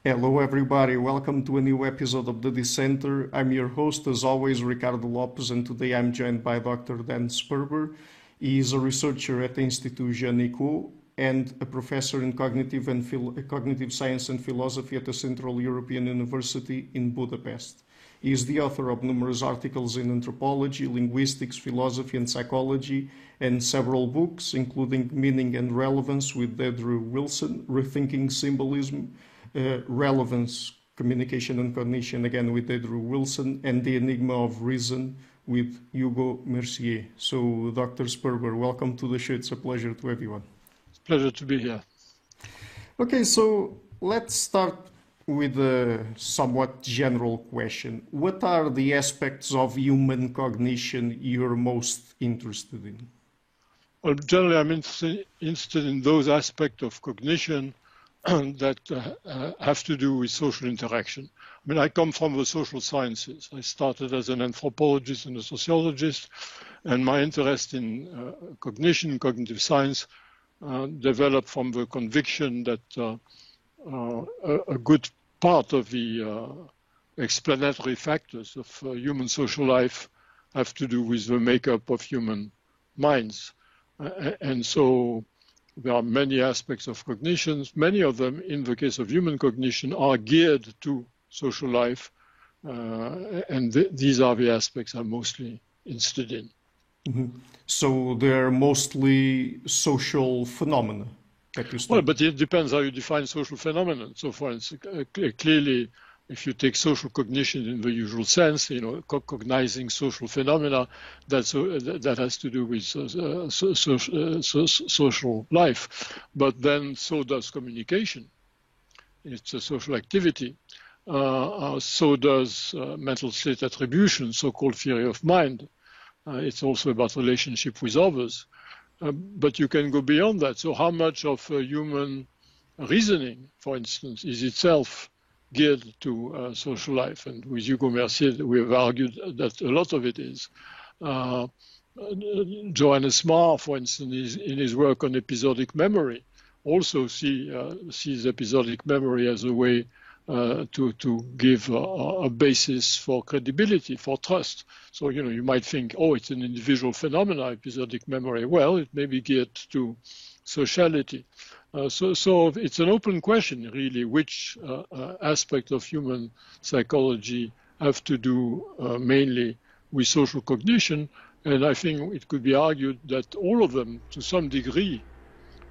Hello, everybody. Welcome to a new episode of the Dissenter. I'm your host, as always, Ricardo Lopes, and today I'm joined by Dr. Dan Sperber. He is a researcher at the Institut Jean Nicot and a professor in cognitive science and philosophy at the Central European University in Budapest. He is the author of numerous articles in anthropology, linguistics, philosophy, and psychology, and several books, including Meaning and Relevance with Deirdre Wilson, Rethinking Symbolism, Relevance, Communication and Cognition, again with Deirdre Wilson, and The Enigma of Reason with Hugo Mercier. So, Dr. Sperber, welcome to the show. It's a pleasure to everyone. It's a pleasure to be here. Okay, so let's start with a somewhat general question. What are the aspects of human cognition you're most interested in? Well, generally, I'm interested in those aspects of cognition that have to do with social interaction. I mean, I come from the social sciences. I started as an anthropologist and a sociologist, and my interest in cognition, cognitive science, developed from the conviction that a good part of the explanatory factors of human social life have to do with the makeup of human minds. And so there are many aspects of cognition. Many of them, in the case of human cognition, are geared to social life. And these are the aspects I'm mostly interested in. Mm-hmm. So they're mostly social phenomena. Well, but it depends how you define social phenomenon. So, for instance, clearly, if you take social cognition in the usual sense, cognizing social phenomena, that has to do with social life. But then so does communication. It's a social activity. So does mental state attribution, so-called theory of mind. It's also about relationship with others. But you can go beyond that. So how much of human reasoning, for instance, is itself geared to social life? And with Hugo Mercier, we have argued that a lot of it is. Johannes Marr, for instance, in his work on episodic memory, also sees episodic memory as a way to give a basis for credibility, for trust. So, you might think, oh, it's an individual phenomenon, episodic memory. Well, it may be geared to sociality. So it's an open question, really, which aspect of human psychology have to do mainly with social cognition. And I think it could be argued that all of them, to some degree,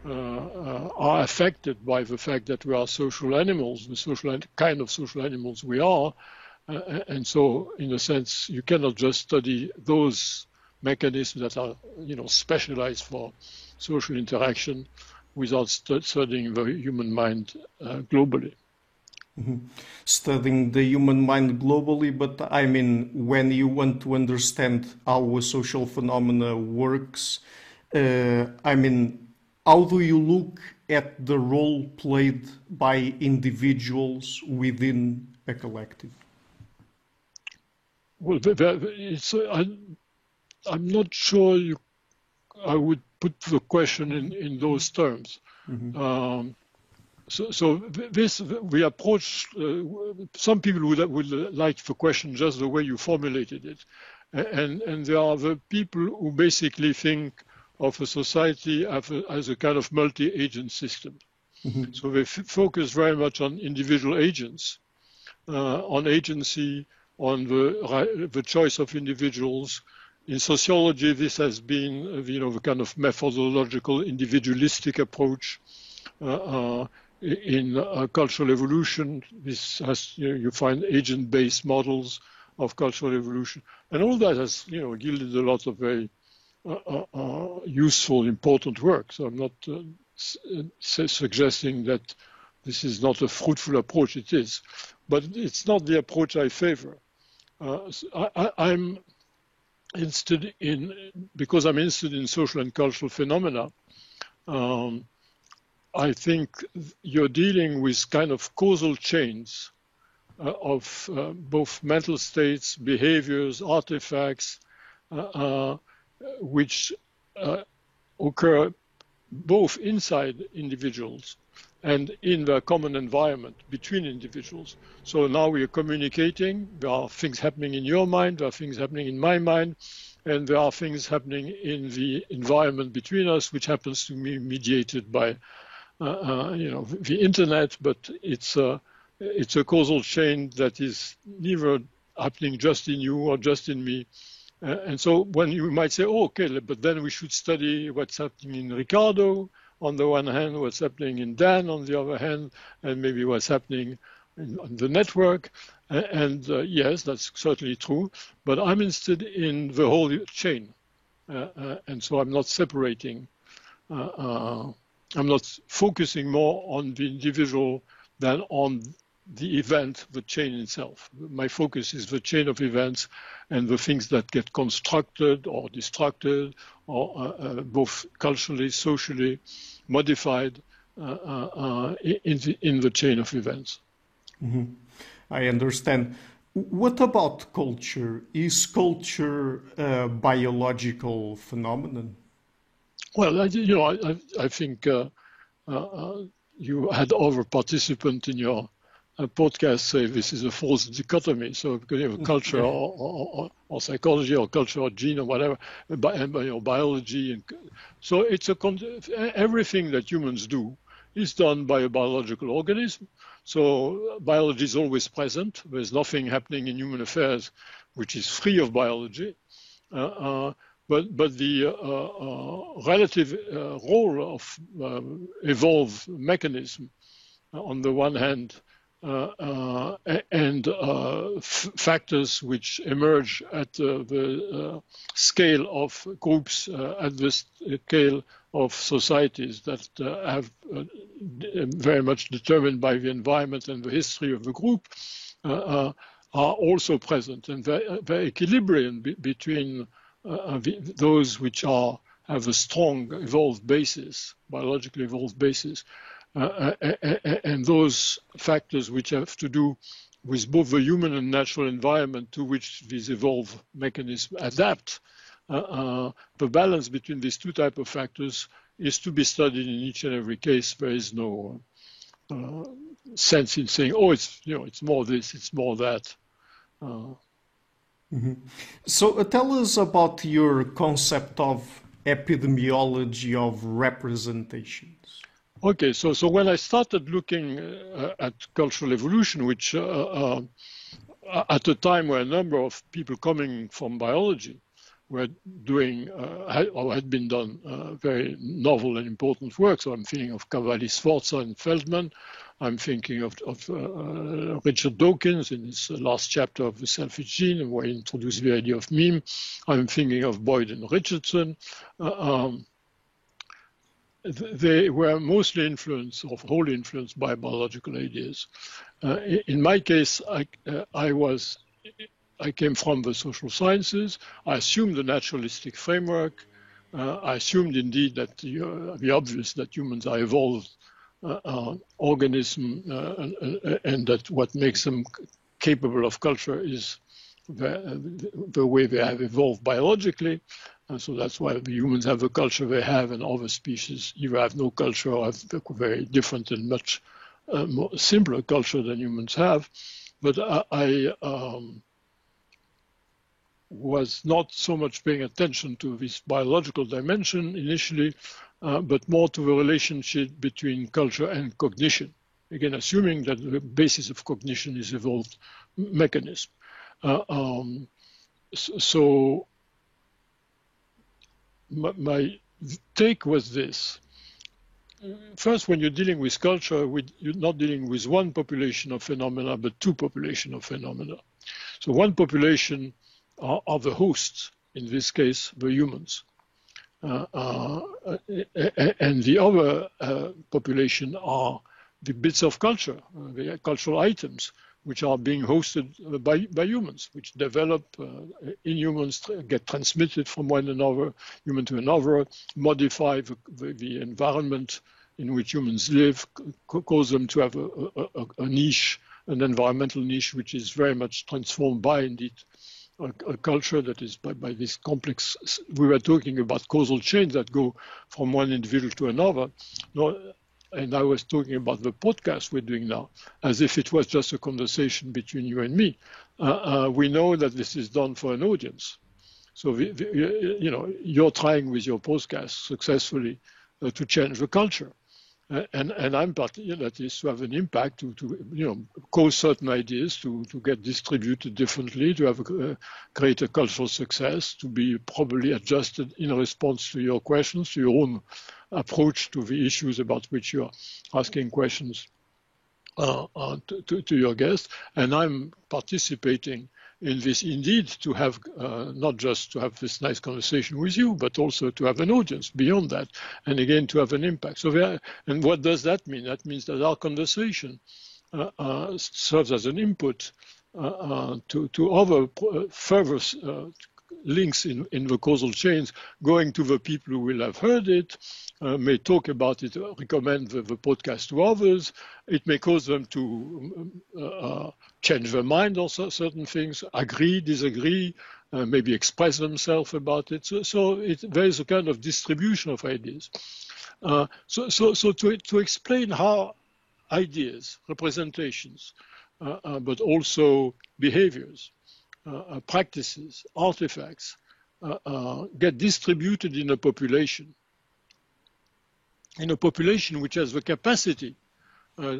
are affected by the fact that we are social animals, the kind of social animals we are. And so, in a sense, you cannot just study those mechanisms that are, specialized for social interaction without studying the human mind globally. Mm-hmm. Studying the human mind globally, but I mean, when you want to understand how a social phenomena works, how do you look at the role played by individuals within a collective? Well, I'm not sure I would put the question in those terms. Mm-hmm. We approach, some people would like the question just the way you formulated it. And there are the people who basically think of a society as a kind of multi-agent system. Mm-hmm. So they focus very much on individual agents, on agency, on the choice of individuals. In sociology, this has been, the kind of methodological individualistic approach. In cultural evolution, this has, you find agent-based models of cultural evolution, and all that has, yielded a lot of very useful, important work. So I'm not suggesting that this is not a fruitful approach. It is, but it's not the approach I favor. I'm interested because I'm interested in social and cultural phenomena. I think you're dealing with kind of causal chains of both mental states, behaviors, artifacts, which occur both inside individuals and in the common environment between individuals. So now we are communicating. There are things happening in your mind, there are things happening in my mind, and there are things happening in the environment between us, which happens to be mediated by the internet, but it's a causal chain that is neither happening just in you or just in me. And so when you might say, oh, okay, but then we should study what's happening in Ricardo on the one hand, what's happening in Dan on the other hand, and maybe what's happening on the network. And yes, that's certainly true, but I'm interested in the whole chain. And so I'm not separating, I'm not focusing more on the individual than on the event, the chain itself. My focus is the chain of events and the things that get constructed or destructed, or both culturally, socially modified in the chain of events. Mm-hmm. I understand. What about culture? Is culture a biological phenomenon? Well, I think you had other participants in your podcast say this is a false dichotomy. So because you have culture or psychology or culture or gene or whatever, biology, and so it's everything that humans do is done by a biological organism. So biology is always present. There's nothing happening in human affairs which is free of biology. But the relative role of evolved mechanism, on the one hand, and factors which emerge at the scale of groups, at the scale of societies that have very much determined by the environment and the history of the group, are also present. And the equilibrium between those which have a strong evolved basis, biologically evolved basis, and those factors which have to do with both the human and natural environment to which these evolved mechanisms adapt. The balance between these two types of factors is to be studied in each and every case. There is no sense in saying, oh, it's more this, it's more that. Mm-hmm. So tell us about your concept of epidemiology of representations. Okay, so when I started looking at cultural evolution, which at a time where a number of people coming from biology were doing or had been done very novel and important work. So I'm thinking of Cavalli, Sforza, and Feldman. I'm thinking of Richard Dawkins in his last chapter of The Selfish Gene, where he introduced the idea of meme. I'm thinking of Boyd and Richardson. They were mostly influenced, or wholly influenced, by biological ideas. In my case, I came from the social sciences. I assumed the naturalistic framework. I assumed indeed that the obvious, that humans are evolved organism, and that what makes them capable of culture is the way they have evolved biologically. And so that's why the humans have the culture they have, and other species either have no culture or have a very different and much more simpler culture than humans have. But I was not so much paying attention to this biological dimension initially, but more to the relationship between culture and cognition. Again, assuming that the basis of cognition is evolved mechanism. So my take was this. First, when you're dealing with culture, you're not dealing with one population of phenomena, but two populations of phenomena. So one population are the hosts, in this case, the humans. And the other population are the bits of culture, the cultural items, which are being hosted by humans, which develop in humans, get transmitted from one another, human to another, modify the environment in which humans live, cause them to have a niche, an environmental niche, which is very much transformed by, indeed, a culture that is by this complex. We were talking about causal chains that go from one individual to another. No, and I was talking about the podcast we're doing now, as if it was just a conversation between you and me. We know that this is done for an audience. So, you're trying with your podcast successfully to change the culture. And I'm that is to have an impact, to cause certain ideas to get distributed differently, to have greater cultural success, to be probably adjusted in response to your questions, to your own approach to the issues about which you're asking questions to your guests. And I'm participating in this, indeed, to have not just to have this nice conversation with you, but also to have an audience beyond that, and again to have an impact. So, and what does that mean? That means that our conversation serves as an input to other further links in the causal chains, going to the people who will have heard it, may talk about it, recommend the podcast to others. It may cause them to change their mind on certain things, agree, disagree, maybe express themselves about it. So there is a kind of distribution of ideas. So to explain how ideas, representations, but also behaviors, practices, artifacts get distributed in a population which has the capacity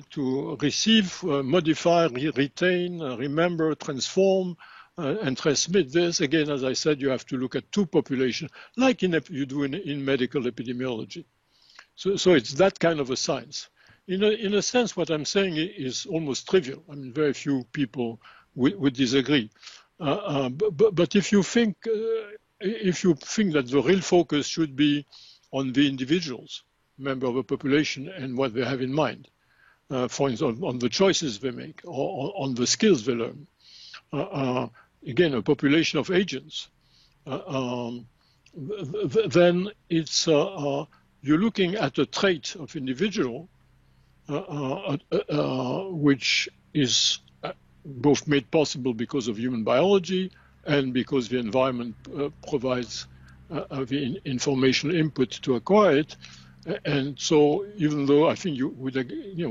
to receive, modify, retain, remember, transform, and transmit this. Again, as I said, you have to look at two populations, like you do in medical epidemiology. So it's that kind of a science. In a sense, what I'm saying is almost trivial. I mean, very few people would disagree. But if you think that the real focus should be on the individuals, member of a population, and what they have in mind, for instance, on the choices they make, or on the skills they learn, again, a population of agents, then it's you're looking at a trait of individual which is both made possible because of human biology and because the environment provides the informational input to acquire it. And so, even though I think you would agree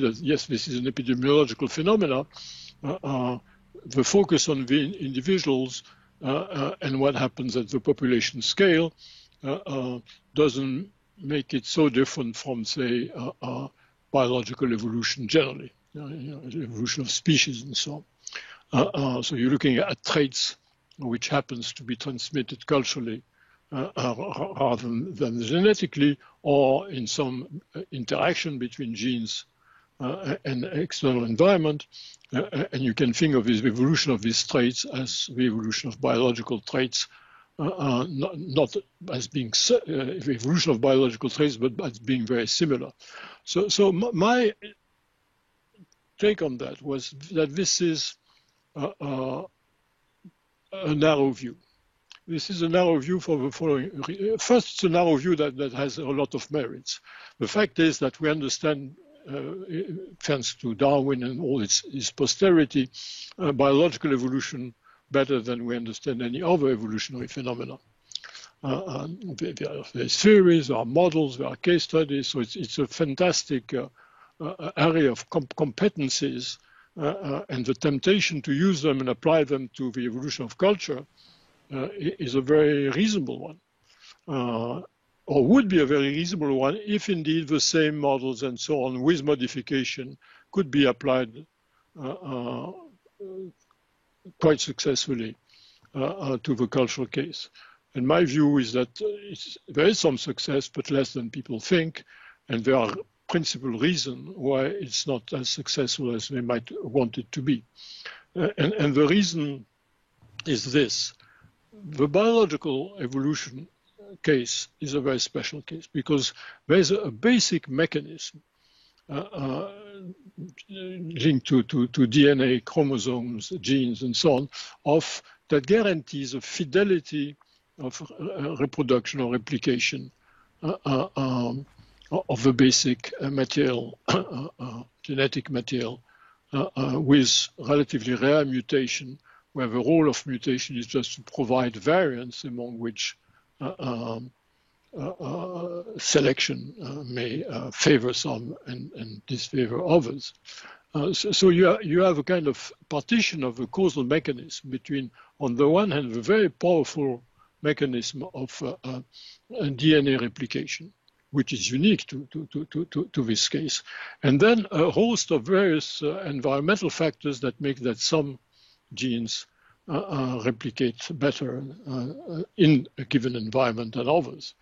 that yes, this is an epidemiological phenomenon, the focus on the individuals and what happens at the population scale doesn't make it so different from, say, biological evolution generally. Evolution of species and so on. So you're looking at traits which happens to be transmitted culturally rather than genetically, or in some interaction between genes and external environment. And you can think of this evolution of these traits as the evolution of biological traits, not as being the evolution of biological traits, but as being very similar. So my take on that was that this is a narrow view. This is a narrow view for the following. First, it's a narrow view that has a lot of merits. The fact is that we understand, thanks to Darwin and all his posterity, biological evolution better than we understand any other evolutionary phenomena. There's theories, there are models, there are case studies, so it's a fantastic area of competencies, and the temptation to use them and apply them to the evolution of culture is a very reasonable one, or would be a very reasonable one if indeed the same models and so on with modification could be applied quite successfully to the cultural case. And my view is that there is some success, but less than people think, and there are principal reasons why it's not as successful as they might want it to be. And the reason is this. The biological evolution case is a very special case because there's a basic mechanism linked to DNA, chromosomes, genes, and so on, that guarantees a fidelity of reproduction or replication of the basic material, genetic material, with relatively rare mutation, where the role of mutation is just to provide variants among which selection may favor some and disfavor others. So you have a kind of partition of a causal mechanism between, on the one hand, the very powerful mechanism of DNA replication, which is unique to this case, and then a host of various environmental factors that make that some genes replicate better in a given environment than others.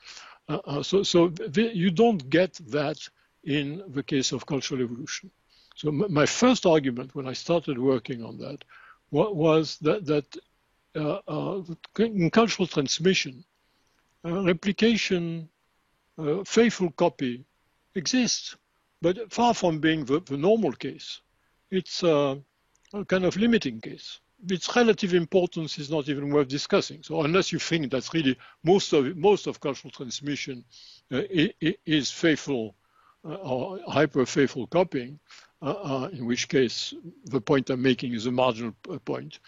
You don't get that in the case of cultural evolution. So my first argument when I started working on that was that in cultural transmission, replication, faithful copy exists, but far from being the normal case. It's a kind of limiting case. Its relative importance is not even worth discussing. So unless you think that really most of cultural transmission is faithful or hyper-faithful copying, in which case the point I'm making is a marginal point.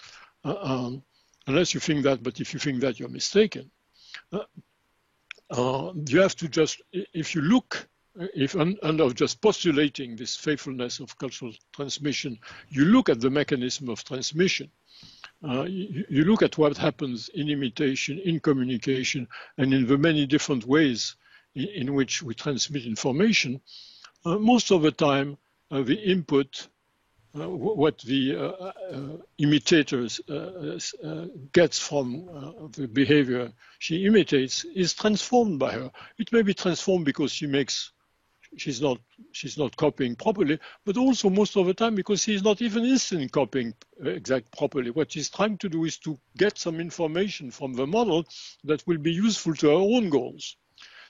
Unless you think that, but if you think that, you're mistaken. You have to just, if you look, under just postulating this faithfulness of cultural transmission, you look at the mechanism of transmission. You look at what happens in imitation, in communication, and in the many different ways in which we transmit information. Most of the time, the input, what the imitators gets from the behavior she imitates, is transformed by her. It may be transformed because she's not copying properly, but also most of the time because she's not even interested in copying exact properly. What she's trying to do is to get some information from the model that will be useful to her own goals.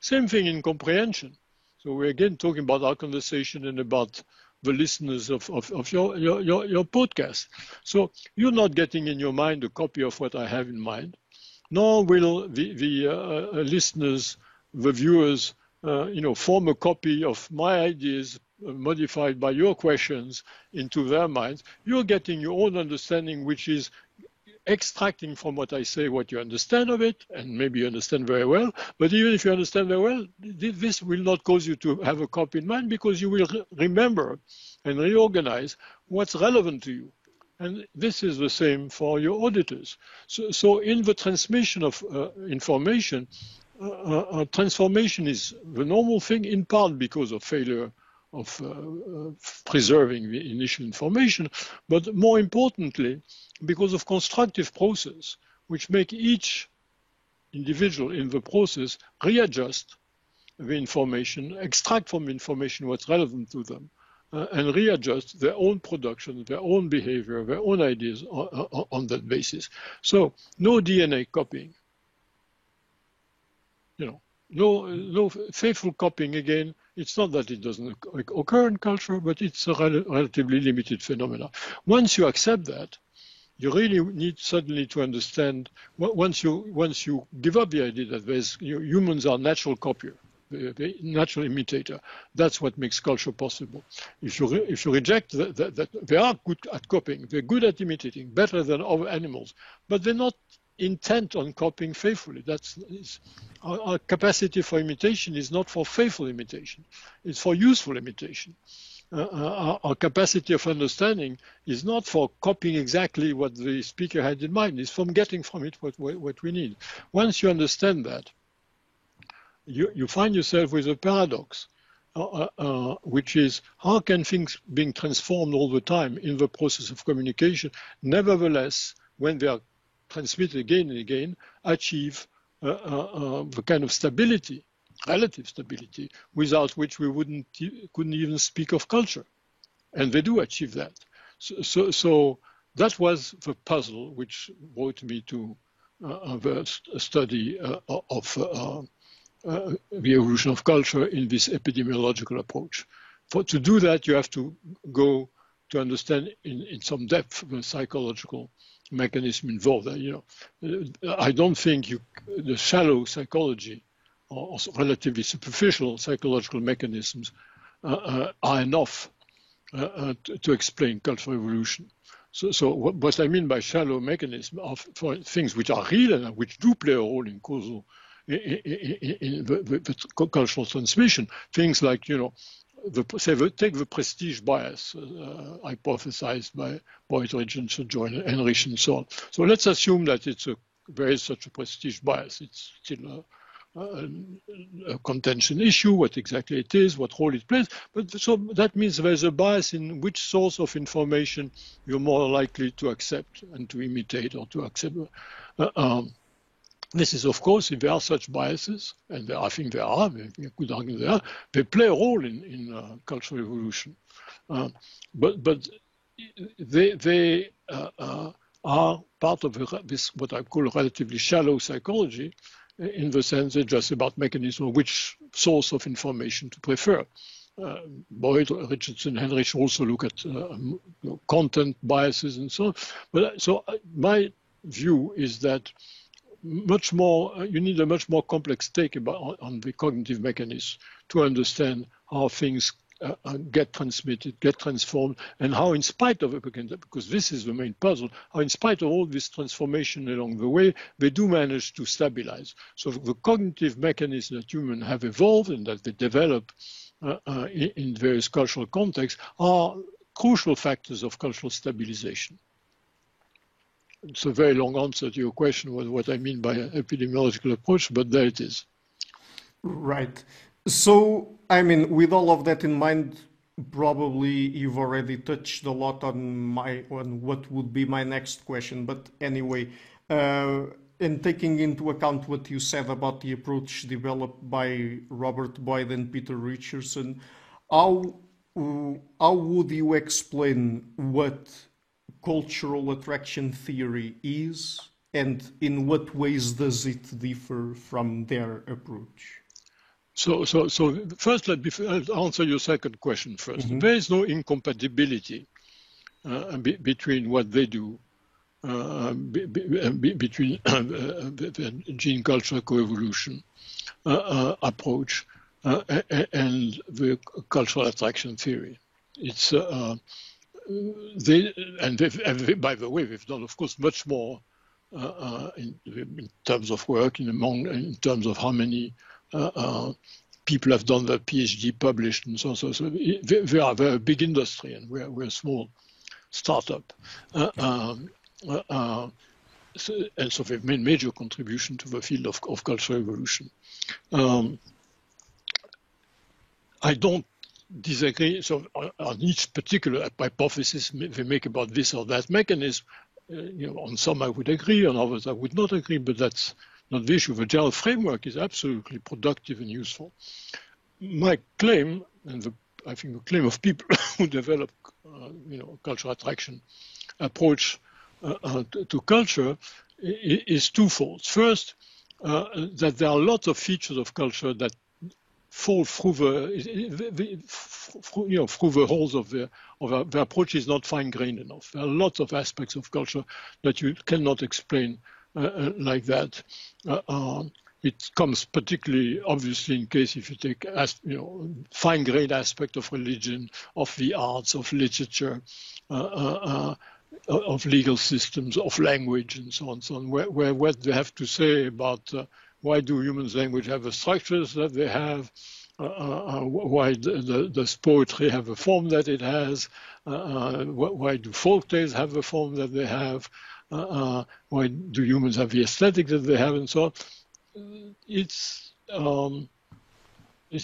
Same thing in comprehension. So we're again talking about our conversation and about the listeners of your podcast. So you're not getting in your mind a copy of what I have in mind, nor will the listeners, the viewers, form a copy of my ideas modified by your questions into their minds. You're getting your own understanding, which is extracting from what I say what you understand of it, and maybe you understand very well. But even if you understand very well, this will not cause you to have a copy in mind, because you will remember and reorganize what's relevant to you. And this is the same for your auditors. So in the transmission of information, transformation is the normal thing, in part because of failure of preserving the initial information, but more importantly, because of constructive process, which make each individual in the process readjust the information, extract from information what's relevant to them, and readjust their own production, their own behavior, their own ideas on that basis. So no DNA copying. No faithful copying, again, it's not that it doesn't occur in culture, but it's a relatively limited phenomenon. Once you accept that, you really need suddenly to understand, once you give up the idea that humans are natural copier, the natural imitator, that's what makes culture possible. If you reject that they are good at copying, they're good at imitating, better than other animals, but they're not intent on copying faithfully. Our capacity for imitation is not for faithful imitation, it's for useful imitation. Our capacity of understanding is not for copying exactly what the speaker had in mind, it's from getting from it what we need. Once you understand that, you find yourself with a paradox, which is, how can things being transformed all the time in the process of communication, nevertheless, when they are transmitted again and again, achieve the kind of stability, relative stability, without which we couldn't even speak of culture. And they do achieve that. So that was the puzzle which brought me to the study of the evolution of culture in this epidemiological approach. To do that, you have to go to understand in some depth the psychological mechanism involved. I don't think the shallow psychology or relatively superficial psychological mechanisms are enough to explain cultural evolution. So what I mean by shallow mechanism are for things which are real and which do play a role in causal in the cultural transmission. Things like, take the prestige bias hypothesized by Boyd, Richardson, Joyner, Henrich, and so on. So let's assume that there is such a prestige bias. It's still a contention issue, what exactly it is, what role it plays. But so that means there's a bias in which source of information you're more likely to accept and to imitate or to accept. This is, of course, if there are such biases, and I think there are, you could argue there are, they play a role in cultural evolution. But they are part of this, what I call relatively shallow psychology, in the sense it's just about mechanism, which source of information to prefer. Boyd, Richardson, Henrich also look at content biases and so on. But so my view is that you need a much more complex take on the cognitive mechanism to understand how things get transmitted, get transformed, and how in spite of it, because this is the main puzzle, how in spite of all this transformation along the way, they do manage to stabilize. So the cognitive mechanisms that humans have evolved and that they develop in various cultural contexts are crucial factors of cultural stabilization. It's a very long answer to your question, what I mean by an epidemiological approach, but there it is. Right. So, I mean, with all of that in mind, probably you've already touched a lot on what would be my next question. But anyway, and taking into account what you said about the approach developed by Robert Boyd and Peter Richardson, how would you explain what cultural attraction theory is, and in what ways does it differ from their approach? So first, let me answer your second question first. Mm-hmm. There is no incompatibility between what they do, between the gene culture coevolution approach and the cultural attraction theory. It's by the way, they've done, of course, much more in terms of work, in terms of how many people have done their PhD published and so on. So they are a big industry, and we're a small startup. And so they've made major contribution to the field of cultural evolution. I don't disagree. So on each particular hypothesis they make about this or that mechanism, on some I would agree, on others I would not agree, but that's not the issue. The general framework is absolutely productive and useful. My claim, and I think the claim of people who develop, cultural attraction approach to culture is twofold. First, that there are lots of features of culture that fall through the holes of the approach is not fine-grained enough. There are lots of aspects of culture that you cannot explain like that. It comes particularly obviously in case if you take fine-grained aspect of religion, of the arts, of literature, of legal systems, of language, and so on, where what they have to say about why do humans' language have the structures that they have, why does poetry have the form that it has, why do folk tales have the form that they have, why do humans have the aesthetic that they have, and so on. It's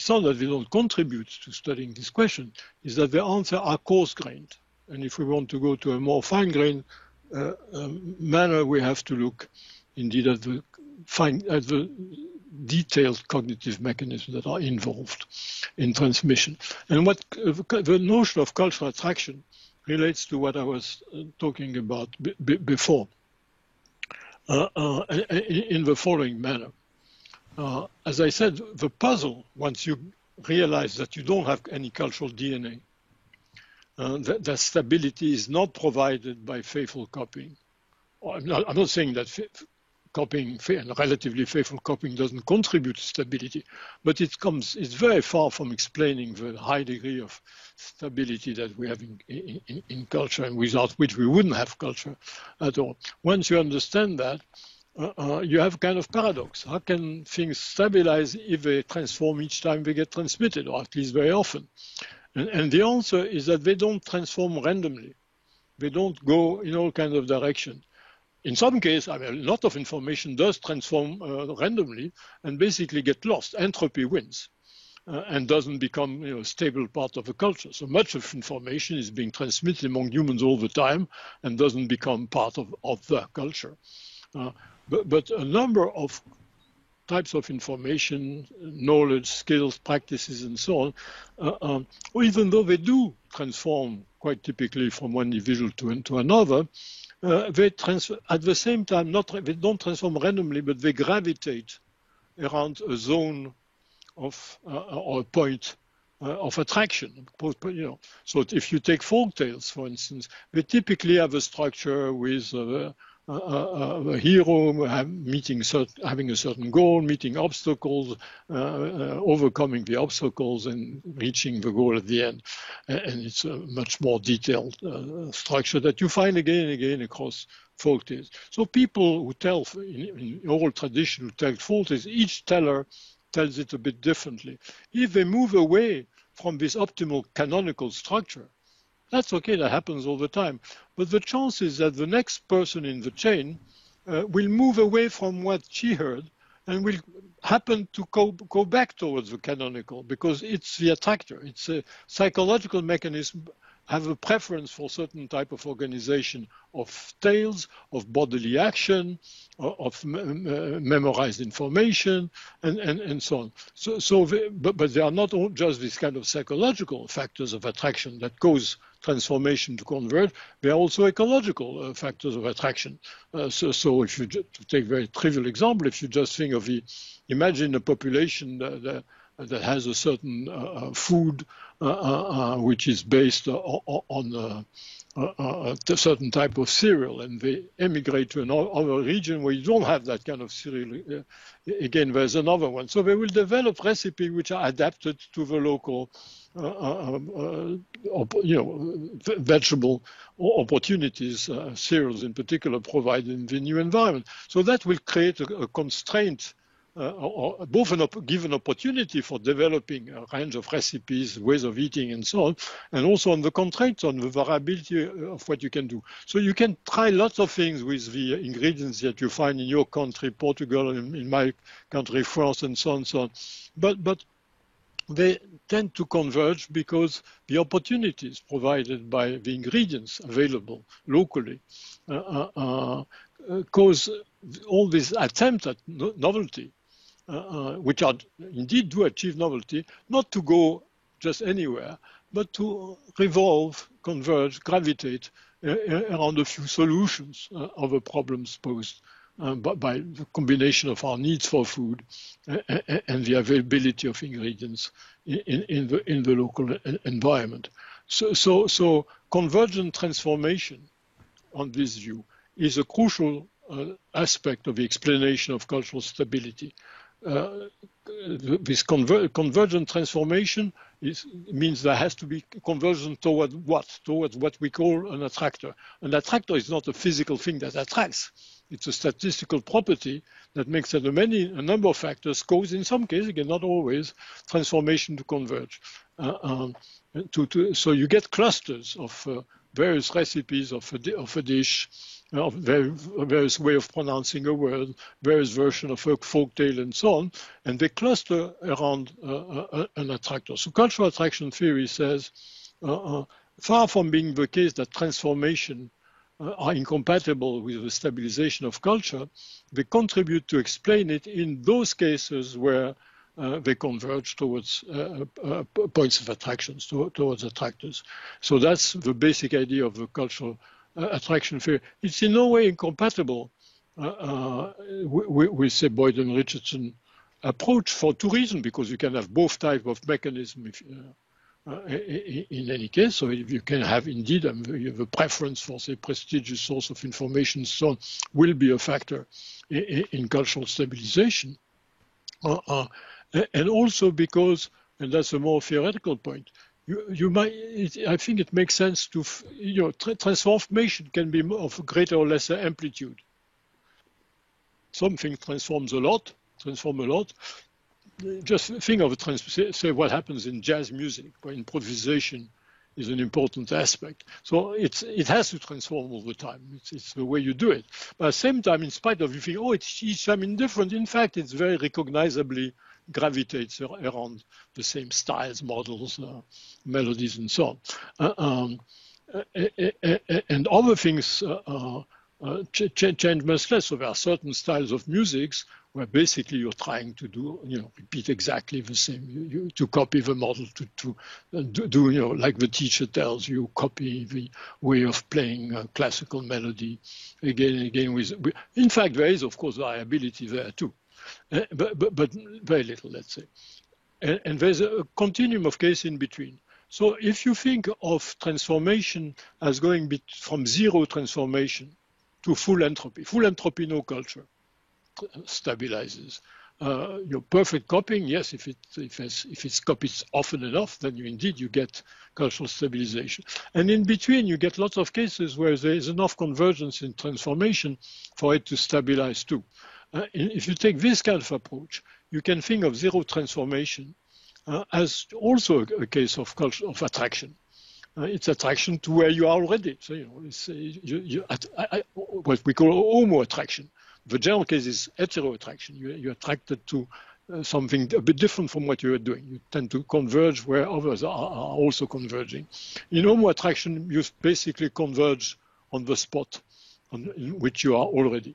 not that they don't contribute to studying this question, it's that the answers are coarse-grained. And if we want to go to a more fine-grained manner, we have to look indeed at the detailed cognitive mechanisms that are involved in transmission. And what the notion of cultural attraction relates to what I was talking about before in the following manner. As I said, the puzzle, once you realize that you don't have any cultural DNA, that stability is not provided by faithful copying. I'm not saying that copying and relatively faithful copying doesn't contribute to stability, but it's very far from explaining the high degree of stability that we have in culture, and without which we wouldn't have culture at all. Once you understand that, you have kind of paradox. How can things stabilize if they transform each time they get transmitted, or at least very often? And the answer is that they don't transform randomly. They don't go in all kinds of directions. In some cases, I mean, a lot of information does transform randomly and basically get lost. Entropy wins and doesn't become a stable part of a culture. So much of information is being transmitted among humans all the time and doesn't become part of the culture. But a number of types of information, knowledge, skills, practices, and so on, even though they do transform quite typically from one individual to another, they transfer at the same time. They don't transform randomly, but they gravitate around a zone of or a point of attraction. So if you take folk tales, for instance, they typically have a structure with a hero having a certain goal, meeting obstacles, overcoming the obstacles, and reaching the goal at the end. And it's a much more detailed structure that you find again and again across folk tales. So people who tell, in oral tradition, who tell folk tales, each teller tells it a bit differently. If they move away from this optimal canonical structure, that's okay, that happens all the time. But the chance is that the next person in the chain will move away from what she heard and will happen to go back towards the canonical because it's the attractor. It's a psychological mechanism, have a preference for certain type of organization of tales, of bodily action, of memorized information, and so on. But they are not all just these kind of psychological factors of attraction that cause transformation to convert. They are also ecological factors of attraction. So if you to take a very trivial example, if you just think of imagine a population that has a certain food which is based on a certain type of cereal, and they emigrate to another region where you don't have that kind of cereal. Again, there's another one. So they will develop recipes which are adapted to the local vegetable opportunities, cereals in particular, provided in the new environment. So that will create a constraint, or both give an opportunity for developing a range of recipes, ways of eating, and so on, and also on the constraints, on the variability of what you can do. So you can try lots of things with the ingredients that you find in your country, Portugal, and in my country, France, and so on, But they tend to converge because the opportunities provided by the ingredients available locally cause all this attempt at novelty, which are indeed do achieve novelty, not to go just anywhere, but to revolve, converge, gravitate around a few solutions of the problems posed by the combination of our needs for food and the availability of ingredients in the local environment. So convergent transformation, on this view, is a crucial aspect of the explanation of cultural stability. This convergent transformation means there has to be conversion toward what? Towards what we call an attractor. An attractor is not a physical thing that attracts. It's a statistical property that makes that a number of factors cause, in some cases, again, not always, transformation to converge. So you get clusters of various recipes of a dish, various way of pronouncing a word, various version of a folk tale, and so on, and they cluster around an attractor. So cultural attraction theory says, far from being the case that transformation are incompatible with the stabilization of culture, they contribute to explain it in those cases where they converge towards points of attractions, towards attractors. So that's the basic idea of the cultural attraction theory. It's in no way incompatible with say, Boyd and Richardson approach for two reasons, because you can have both types of mechanism in any case. So if you can have indeed you have a preference for, say, prestigious source of information, so on, will be a factor in cultural stabilization. And also because, and that's a more theoretical point, I think it makes sense to, transformation can be of greater or lesser amplitude. something transform a lot. Just think of say what happens in jazz music, where improvisation is an important aspect. So it has to transform all the time. It's the way you do it. But at the same time, in spite of you think, oh, it's each time indifferent, in fact, it's very recognizably gravitates around the same styles, models, melodies, and so on. And other things change much less. So there are certain styles of musics where basically you're trying to do, repeat exactly the same, to copy the model, to do, like the teacher tells you, copy the way of playing a classical melody again and again. In fact, there is, of course, variability there too. But very little, let's say. And there's a continuum of cases in between. So if you think of transformation as going from zero transformation to full entropy, no culture, stabilizes. Your perfect copying, yes, if it's copied often enough, then you get cultural stabilization. And in between, you get lots of cases where there is enough convergence in transformation for it to stabilize too. If you take this kind of approach, you can think of zero transformation as also a case of culture of attraction. It's attraction to where you are already. So it's what we call homo attraction. The general case is hetero attraction. You're attracted to something a bit different from what you are doing. You tend to converge where others are also converging. In homo attraction, you basically converge on the spot in which you are already.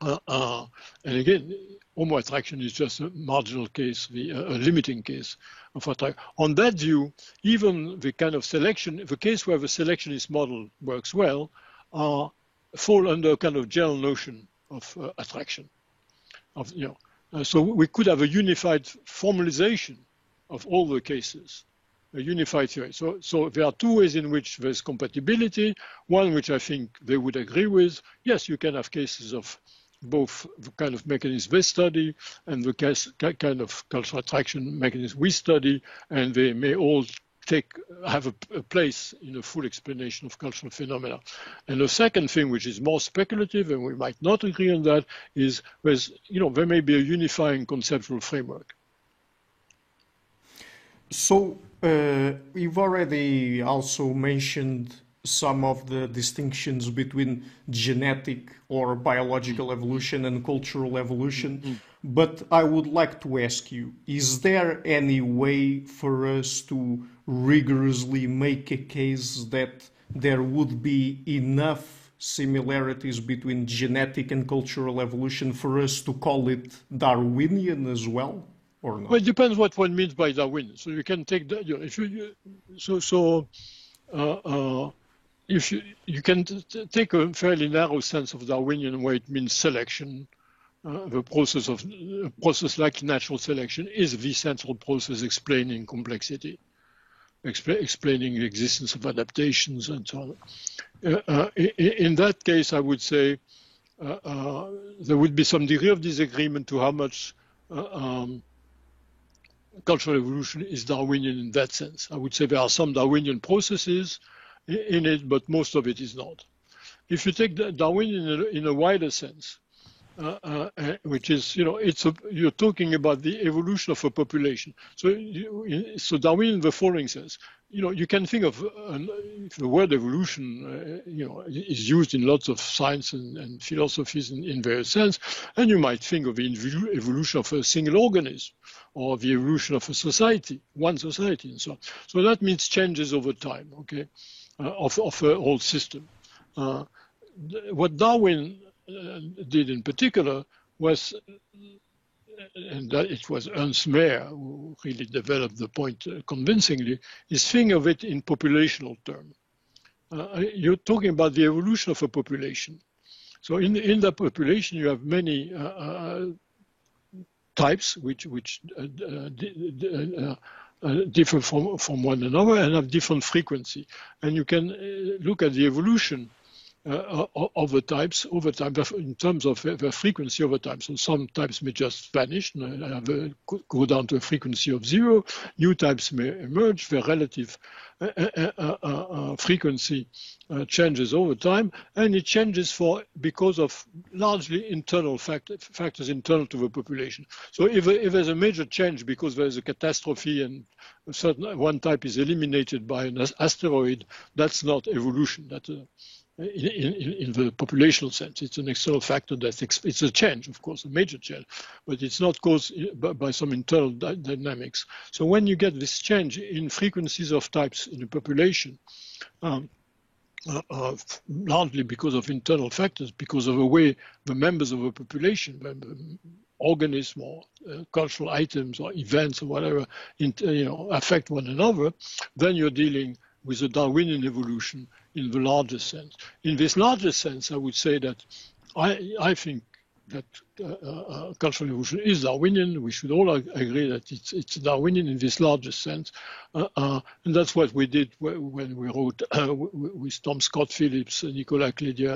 And again, homo attraction is just a marginal case, a limiting case of attraction. On that view, even the kind of selection, the case where the selectionist model works well, fall under a kind of general notion of attraction. So we could have a unified formalization of all the cases, a unified theory. So there are two ways in which there's compatibility. One which I think they would agree with. Yes, you can have cases of both the kind of mechanism they study and the kind of cultural attraction mechanism we study, and they may all have a place in a full explanation of cultural phenomena. And the second thing, which is more speculative, and we might not agree on that, is there may be a unifying conceptual framework. So you've already also mentioned some of the distinctions between genetic or biological evolution and cultural evolution. But I would like to ask you, is there any way for us to rigorously make a case that there would be enough similarities between genetic and cultural evolution for us to call it Darwinian as well, or not? Well, it depends what one means by Darwinian. So you can take that. If you can take a fairly narrow sense of Darwinian, where it means selection. The process like natural selection is the central process explaining complexity, explaining the existence of adaptations and so on. In that case, I would say there would be some degree of disagreement to how much cultural evolution is Darwinian in that sense. I would say there are some Darwinian processes in it, but most of it is not. If you take Darwinian in a wider sense, which is, you're talking about the evolution of a population. So Darwin in the following sense, you can think of the word evolution, is used in lots of science and philosophies in various sense, and you might think of the evolution of a single organism or the evolution of a society, one society, and so on. So that means changes over time, okay, of a whole system. What Darwin did in particular was, and that it was Ernst Mayr who really developed the point convincingly, is think of it in populational terms. You're talking about the evolution of a population. So in the population you have many types which differ from one another and have different frequency. And you can look at the evolution of the types over time in terms of their frequency over time. So some types may just vanish and go down to a frequency of 0. New types may emerge. Their relative frequency changes over time, and it changes because of largely internal factors internal to the population. So if there's a major change because there's a catastrophe and one type is eliminated by an asteroid, that's not evolution. That's in the populational sense. It's an external factor it's a change, of course, a major change, but it's not caused by some internal dynamics. So when you get this change in frequencies of types in a population, largely because of internal factors, because of the way the members of a population, organism or cultural items or events or whatever, affect one another, then you're dealing with a Darwinian evolution in the larger sense. In this larger sense, I would say that I think that cultural evolution is Darwinian. We should all agree that it's Darwinian in this larger sense. And that's what we did when we wrote with Tom Scott Phillips, Nicolas Clédia,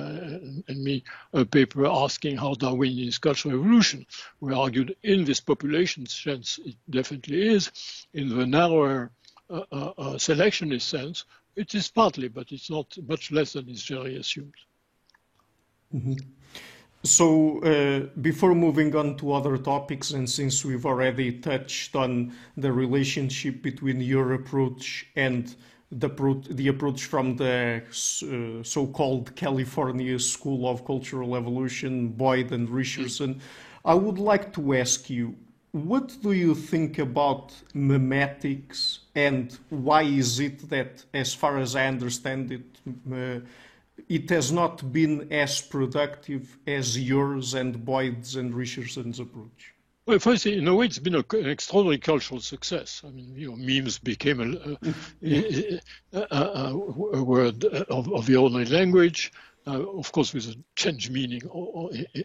and me, a paper asking how Darwinian is cultural evolution. We argued in this population sense, it definitely is. In the narrower selectionist sense, it is partly, but it's not much less than is generally assumed. Mm-hmm. So before moving on to other topics, and since we've already touched on the relationship between your approach and the approach from the so-called California School of Cultural Evolution, Boyd and Richardson, I would like to ask you, what do you think about memetics, and why is it that, as far as I understand it, it has not been as productive as yours and Boyd's and Richardson's approach? Well, first, in a way, it's been an extraordinary cultural success. I mean, memes became a word of the ordinary language, of course, with a change meaning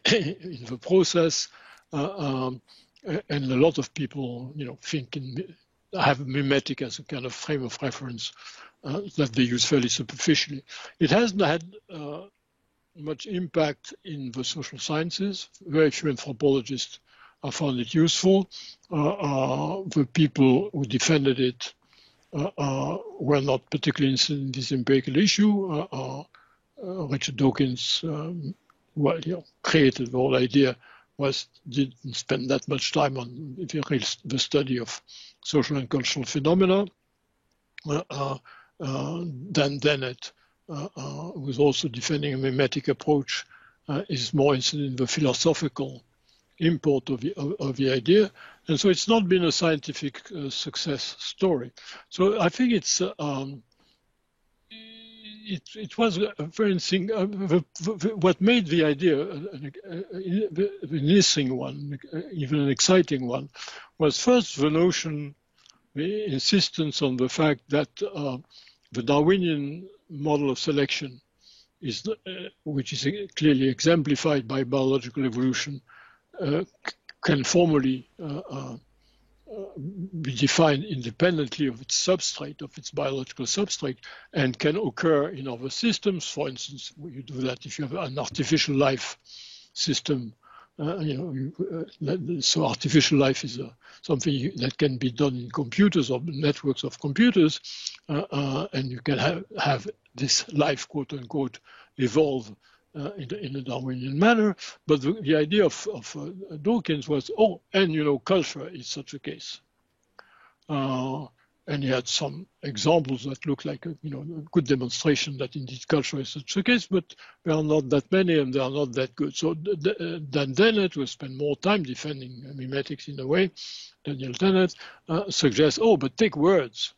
in the process. And a lot of people, have mimetic as a kind of frame of reference that they use fairly superficially. It hasn't had much impact in the social sciences. Very few anthropologists have found it useful. The people who defended it were not particularly interested in this empirical issue. Richard Dawkins, created the whole idea, didn't spend that much time on the study of social and cultural phenomena. Dan Dennett, who's also defending a mimetic approach, is more interested in the philosophical import of the idea, and so it's not been a scientific success story. So I think it's it was a very interesting. What made the idea an interesting one, even an exciting one, was first the notion, the insistence on the fact that the Darwinian model of selection is, which is clearly exemplified by biological evolution, can formally be defined independently of its substrate, of its biological substrate, and can occur in other systems. For instance, you do that if you have an artificial life system. So artificial life is something that can be done in computers or networks of computers, and you can have this life, quote unquote, evolve in a Darwinian manner. But the idea of Dawkins was, culture is such a case. And he had some examples that look like a good demonstration that indeed culture is such a case, but there are not that many and they are not that good. So Dan Dennett, who spent more time defending mimetics in a way, Daniel Dennett, suggests, but take words.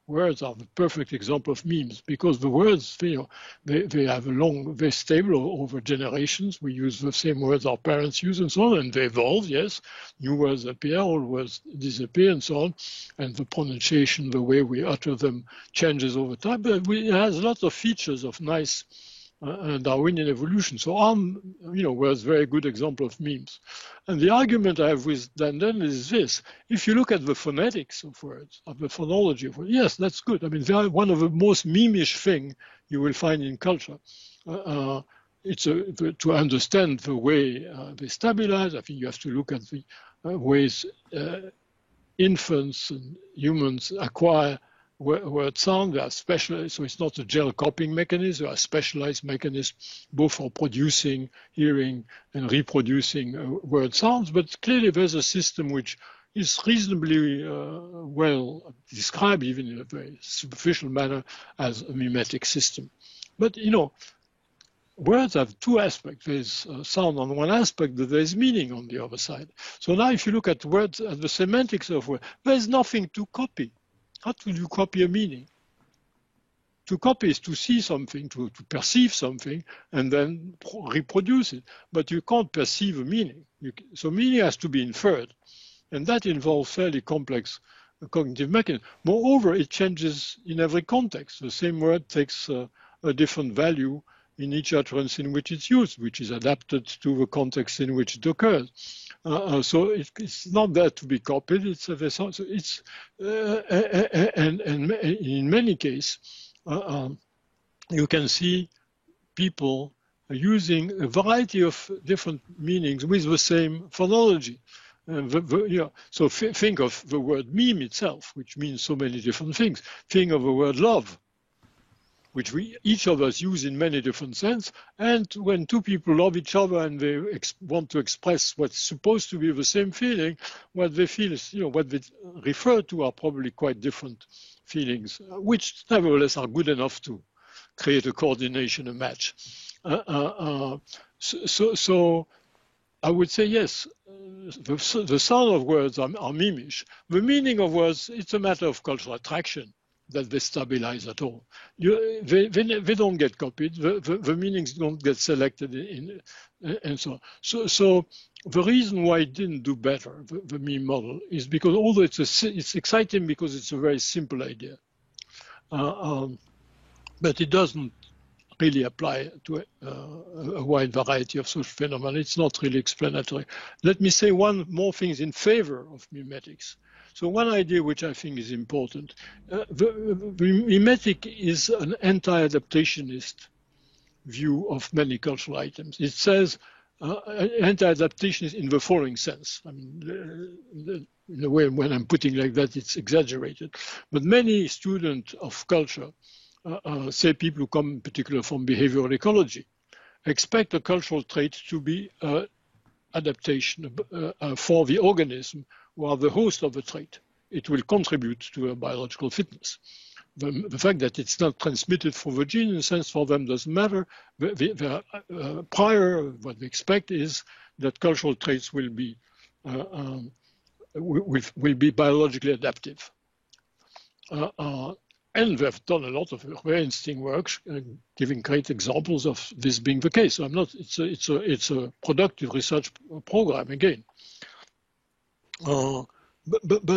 Words are the perfect example of memes, because the words, they have they're stable over generations. We use the same words our parents use and so on, and they evolve, yes. New words appear, old words disappear and so on. And the pronunciation, the way we utter them changes over time. But it has lots of features of nice Darwinian evolution. So was a very good example of memes. And the argument I have with Dan Dennett is this: if you look at the phonetics of words, of the phonology of words, yes, that's good. I mean, they are one of the most meme-ish thing you will find in culture. It's to understand the way they stabilize. I think you have to look at the ways infants and humans acquire word sound. They are special, so it's not a gel copying mechanism. There are specialized mechanisms both for producing, hearing, and reproducing word sounds. But clearly, there's a system which is reasonably well described, even in a very superficial manner, as a mimetic system. But words have two aspects. There's sound on one aspect, but there's meaning on the other side. So now if you look at words, at the semantics of words, there's nothing to copy. How do you copy a meaning? To copy is to see something, to perceive something, and then reproduce it. But you can't perceive a meaning. So meaning has to be inferred. And that involves fairly complex cognitive mechanism. Moreover, it changes in every context. The same word takes a different value in each utterance in which it's used, which is adapted to the context in which it occurs. So it's not there to be copied. It's and in many cases, you can see people using a variety of different meanings with the same phonology. So think of the word meme itself, which means so many different things. Think of the word love, which each of us use in many different senses. And when two people love each other and they want to express what's supposed to be the same feeling, what they feel is, what they refer to are probably quite different feelings, which nevertheless are good enough to create a coordination, a match. So I would say yes, the sound of words are mimish. The meaning of words, it's a matter of cultural attraction that they stabilize at all. They don't get copied. The meanings don't get selected and so on. So the reason why it didn't do better, the meme model, is because although it's exciting because it's a very simple idea, but it doesn't really apply to a wide variety of social phenomena. It's not really explanatory. Let me say one more thing in favor of mimetics. So one idea which I think is important, the mimetic is an anti-adaptationist view of many cultural items. It says anti-adaptationist in the following sense. I mean, in a way, when I'm putting like that, it's exaggerated. But many students of culture, say people who come in particular from behavioral ecology, expect a cultural trait to be adaptation for the organism who are the host of the trait. It will contribute to a biological fitness. The fact that it's not transmitted through the gene, in a sense, for them doesn't matter. Prior, what we expect is that cultural traits will be biologically adaptive. And they've done a lot of very interesting work, giving great examples of this being the case. So it's a productive research program again. But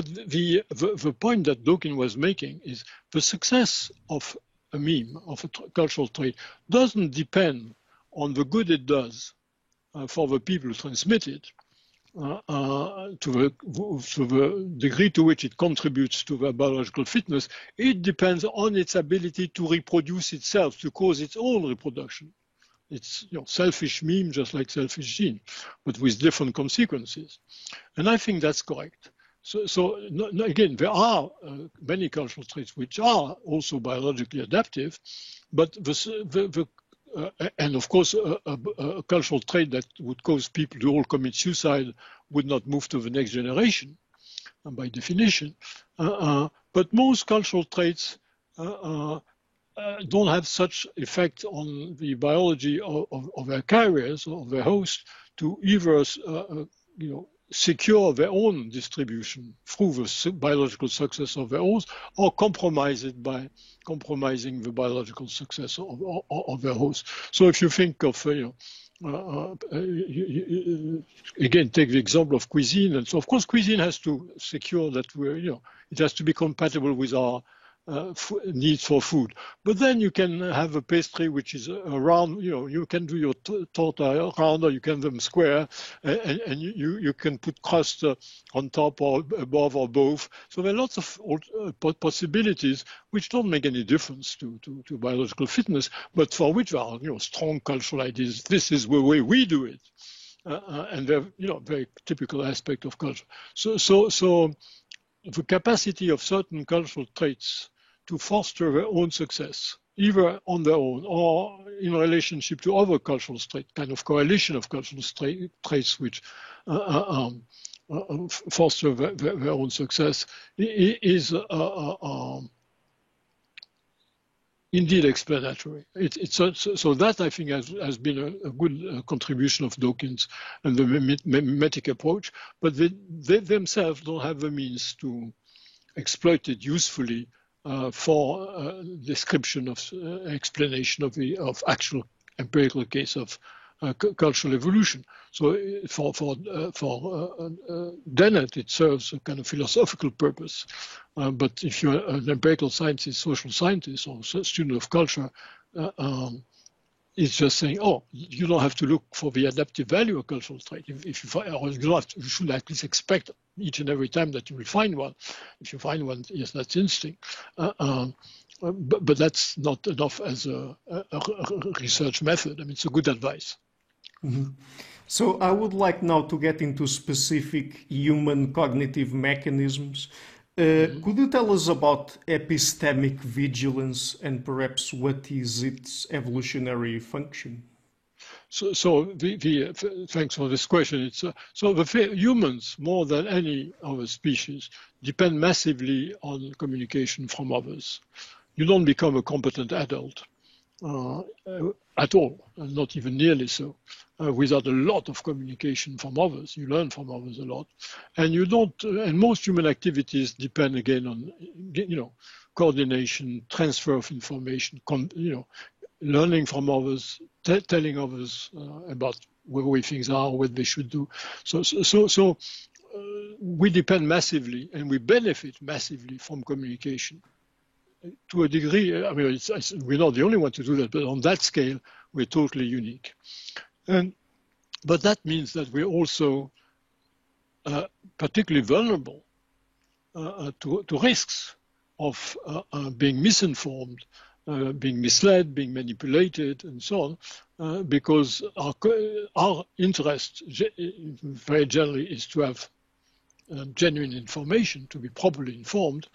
the point that Dawkins was making is the success of a meme, of a cultural trait, doesn't depend on the good it does for the people who transmit it, to the degree to which it contributes to their biological fitness. It depends on its ability to reproduce itself, to cause its own reproduction. It's selfish meme, just like selfish gene, but with different consequences. And I think that's correct. So again, there are many cultural traits which are also biologically adaptive, but and of course, a cultural trait that would cause people to all commit suicide would not move to the next generation, by definition. But most cultural traits don't have such effect on the biology of their carriers or their host to either secure their own distribution through the biological success of their host, or compromise it by compromising the biological success of their host. So if you think of, again, take the example of cuisine, and so of course cuisine has to secure that it has to be compatible with our needs for food. But then you can have a pastry which is round, you can do your torta round, or you can do them square, and you can put crust on top or above or both. So there are lots of possibilities which don't make any difference to biological fitness, but for which there are strong cultural ideas. This is the way we do it, and they're very typical aspect of culture. So the capacity of certain cultural traits to foster their own success, either on their own or in relationship to other cultural traits, kind of coalition of cultural traits which foster their own success, is indeed explanatory. So that, I think, has been a good contribution of Dawkins and the mimetic approach, but they themselves don't have the means to exploit it usefully for description of explanation of actual empirical case of cultural evolution. So for Dennett, it serves a kind of philosophical purpose. But if you're an empirical scientist, social scientist, or student of culture, it's just saying, oh, you don't have to look for the adaptive value of cultural trait. If you find, or you should at least expect each and every time that you will find one. If you find one, yes, that's interesting. But that's not enough as a research method. I mean, it's a good advice. Mm-hmm. So I would like now to get into specific human cognitive mechanisms. Could you tell us about epistemic vigilance and perhaps what is its evolutionary function? So thanks for this question. Humans, more than any other species, depend massively on communication from others. You don't become a competent adult at all, not even nearly so, without a lot of communication from others. You learn from others a lot, and you don't. And most human activities depend again on, coordination, transfer of information, learning from others, telling others about the way things are, what they should do. So we depend massively, and we benefit massively from communication. To a degree, I mean, we're not the only one to do that, but on that scale, we're totally unique. But that means that we're also particularly vulnerable to risks of being misinformed, being misled, being manipulated, and so on, because our interest very generally is to have genuine information, to be properly informed.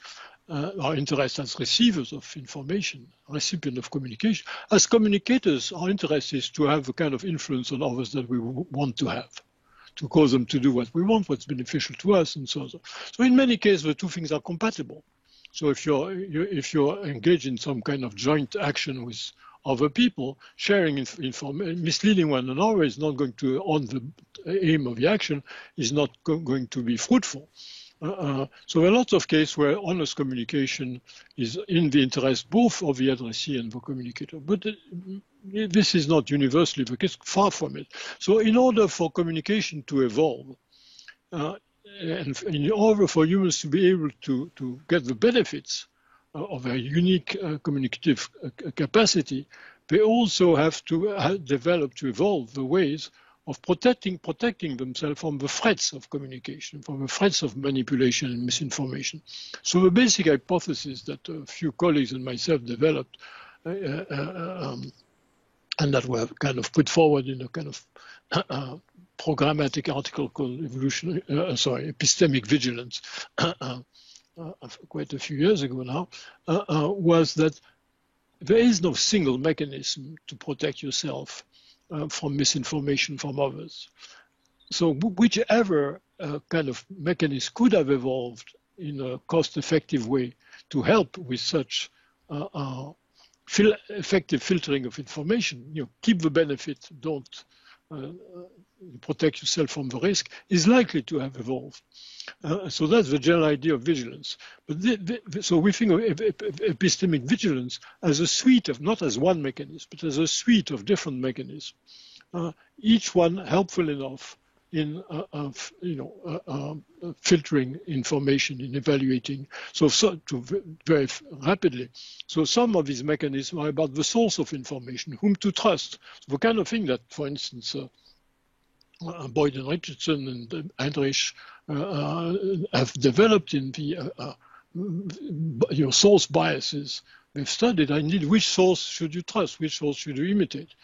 Our interest as receivers of information, recipient of communication. As communicators, our interest is to have the kind of influence on others that we want to have, to cause them to do what we want, what's beneficial to us, and so on. So in many cases, the two things are compatible. So if you're engaged in some kind of joint action with other people, sharing information, misleading one another is not going to, on the aim of the action, is not going to be fruitful. So there are lots of cases where honest communication is in the interest both of the addressee and the communicator. But this is not universally the case, far from it. So in order for communication to evolve, and in order for humans to be able to get the benefits of a unique communicative capacity, they also have to evolve the ways of protecting themselves from the threats of communication, from the threats of manipulation and misinformation. So the basic hypothesis that a few colleagues and myself developed, and that were kind of put forward in a kind of programmatic article called Epistemic Vigilance, quite a few years ago now, was that there is no single mechanism to protect yourself from misinformation from others. So whichever kind of mechanism could have evolved in a cost-effective way to help with such effective filtering of information, keep the benefit, don't protect yourself from the risk, is likely to have evolved. So that's the general idea of vigilance. But so we think of epistemic vigilance as a suite of, not as one mechanism, but as a suite of different mechanisms, each one helpful enough in filtering information, in evaluating, very rapidly. So some of these mechanisms are about the source of information, whom to trust. The kind of thing that, for instance, Boyd and Richardson and Heinrich have developed in the source biases they've studied. Indeed, which source should you trust? Which source should you imitate?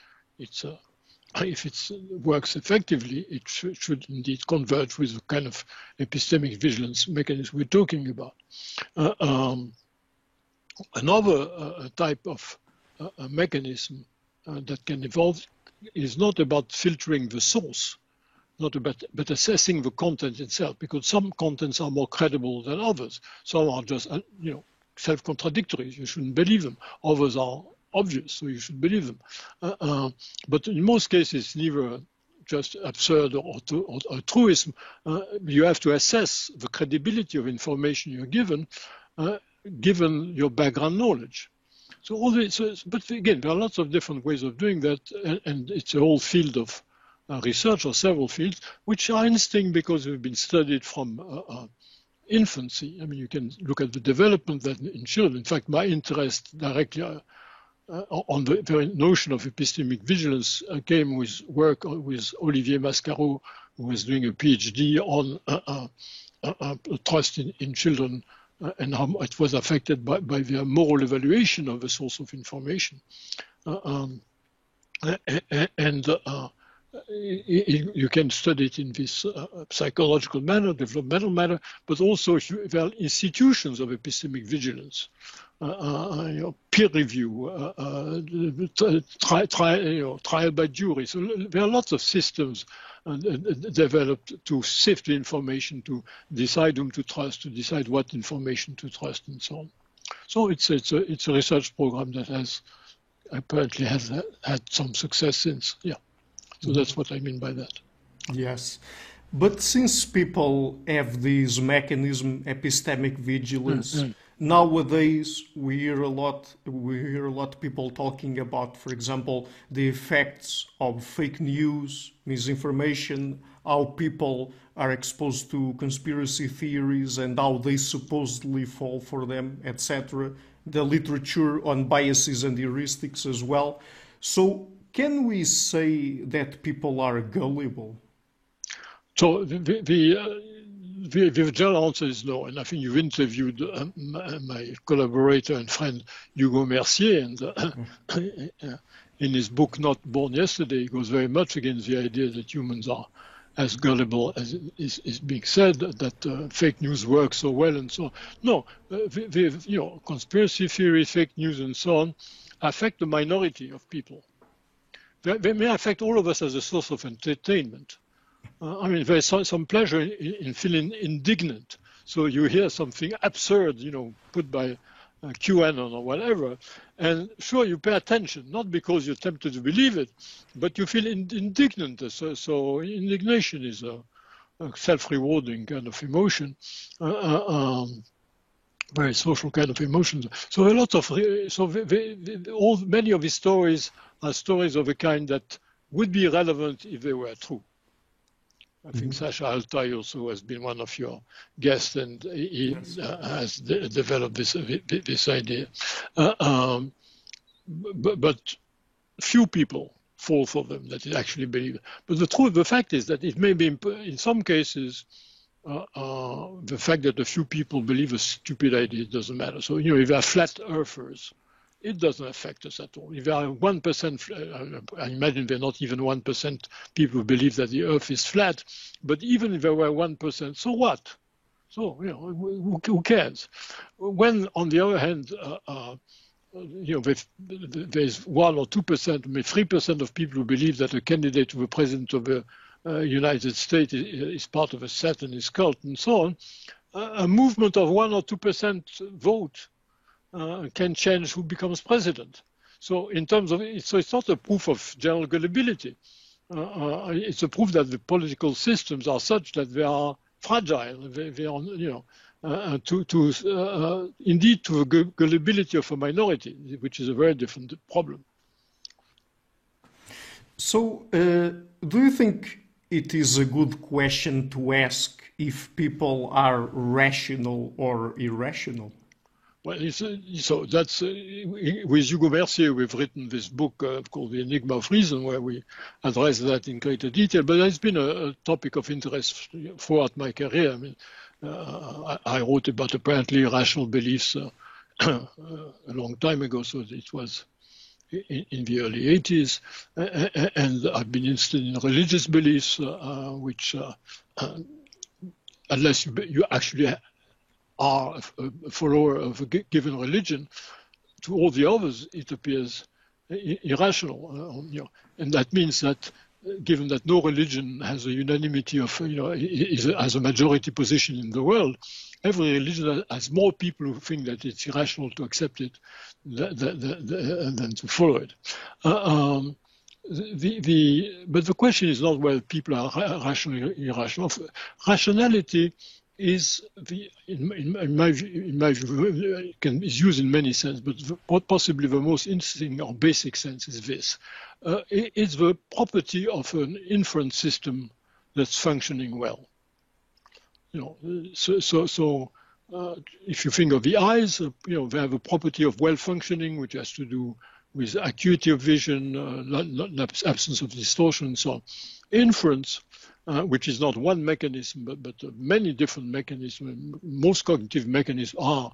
If it works effectively, it should indeed converge with the kind of epistemic vigilance mechanism we're talking about. Another type of mechanism that can evolve is not about filtering the source, not about, but assessing the content itself, because some contents are more credible than others. Some are just, self-contradictory. You shouldn't believe them. Others are obvious, so you should believe them. But in most cases, neither just absurd or truism. You have to assess the credibility of information you're given, given your background knowledge. So all this, but again, there are lots of different ways of doing that, and it's a whole field of research, or several fields, which are interesting because they've been studied from infancy. I mean, you can look at the development that in children. In fact, my interest directly on the very notion of epistemic vigilance came with work with Olivier Mascaro, who was doing a PhD on trust in children and how it was affected by their moral evaluation of the source of information. You can study it in this psychological manner, developmental manner, but also there are institutions of epistemic vigilance, peer review, trial by jury. So there are lots of systems developed to sift the information, to decide whom to trust, to decide what information to trust, and so on. So it's a research program that has apparently has had some success since. Yeah. So that's what I mean by that. Yes. But since people have this mechanism, epistemic vigilance, nowadays we hear a lot of people talking about, for example, the effects of fake news, misinformation, how people are exposed to conspiracy theories and how they supposedly fall for them, etc. The literature on biases and heuristics as well. So can we say that people are gullible? So the general answer is no. And I think you've interviewed my collaborator and friend Hugo Mercier, and in his book Not Born Yesterday, he goes very much against the idea that humans are as gullible as is being said, that fake news works so well and so on. No, conspiracy theory, fake news and so on affect the minority of people. They may affect all of us as a source of entertainment. I mean, there's some pleasure in feeling indignant. So you hear something absurd, put by QAnon or whatever, and sure, you pay attention, not because you're tempted to believe it, but you feel indignant. So indignation is a self-rewarding kind of emotion, very social kind of emotion. So a lot of, many of his stories are stories of a kind that would be relevant if they were true. I think Sasha Altai also has been one of your guests, and he has developed this idea. But few people fall for them that they actually believe. But the fact is that it may be, in some cases, the fact that a few people believe a stupid idea doesn't matter. So, if there are flat earthers, it doesn't affect us at all. If there are 1%, I imagine there are not even 1% people who believe that the Earth is flat, but even if there were 1%, so what? So, who cares? When, on the other hand, there's 1 or 2%, maybe 3% of people who believe that a candidate to the president of the United States is part of a Satanist cult and so on, a movement of 1 or 2% vote can change who becomes president. So in terms of so it's not a proof of general gullibility. It's a proof that the political systems are such that they are fragile. They are, indeed to the gullibility of a minority, which is a very different problem. So, do you think it is a good question to ask if people are rational or irrational? Well, so that's with Hugo Mercier, we've written this book called The Enigma of Reason, where we address that in greater detail. But it's been a topic of interest throughout my career. I mean, I wrote about apparently irrational beliefs a long time ago, so it was in the early 80s. And I've been interested in religious beliefs, which, unless you actually are a follower of a given religion, to all the others it appears irrational. And that means that given that no religion has a unanimity of, has a majority position in the world, every religion has more people who think that it's irrational to accept it than to follow it. But the question is not whether people are rational or irrational. Rationality is, in my view, is used in many senses, but possibly the most interesting or basic sense is this. It's the property of an inference system that's functioning well. If you think of the eyes, they have a property of well-functioning, which has to do with acuity of vision, absence of distortion, and so on. Inference, which is not one mechanism, but many different mechanisms. Most cognitive mechanisms are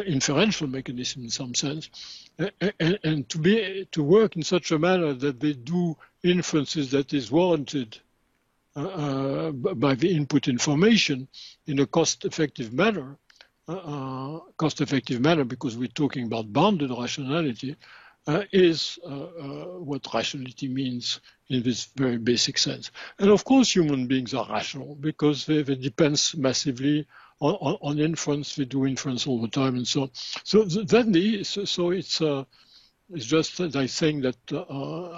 inferential mechanisms in some sense, and to work in such a manner that they do inferences that is warranted by the input information in a cost-effective manner. Because we're talking about bounded rationality, is what rationality means in this very basic sense. And of course, human beings are rational because they depend massively on inference. They do inference all the time, and so on. It's just like saying that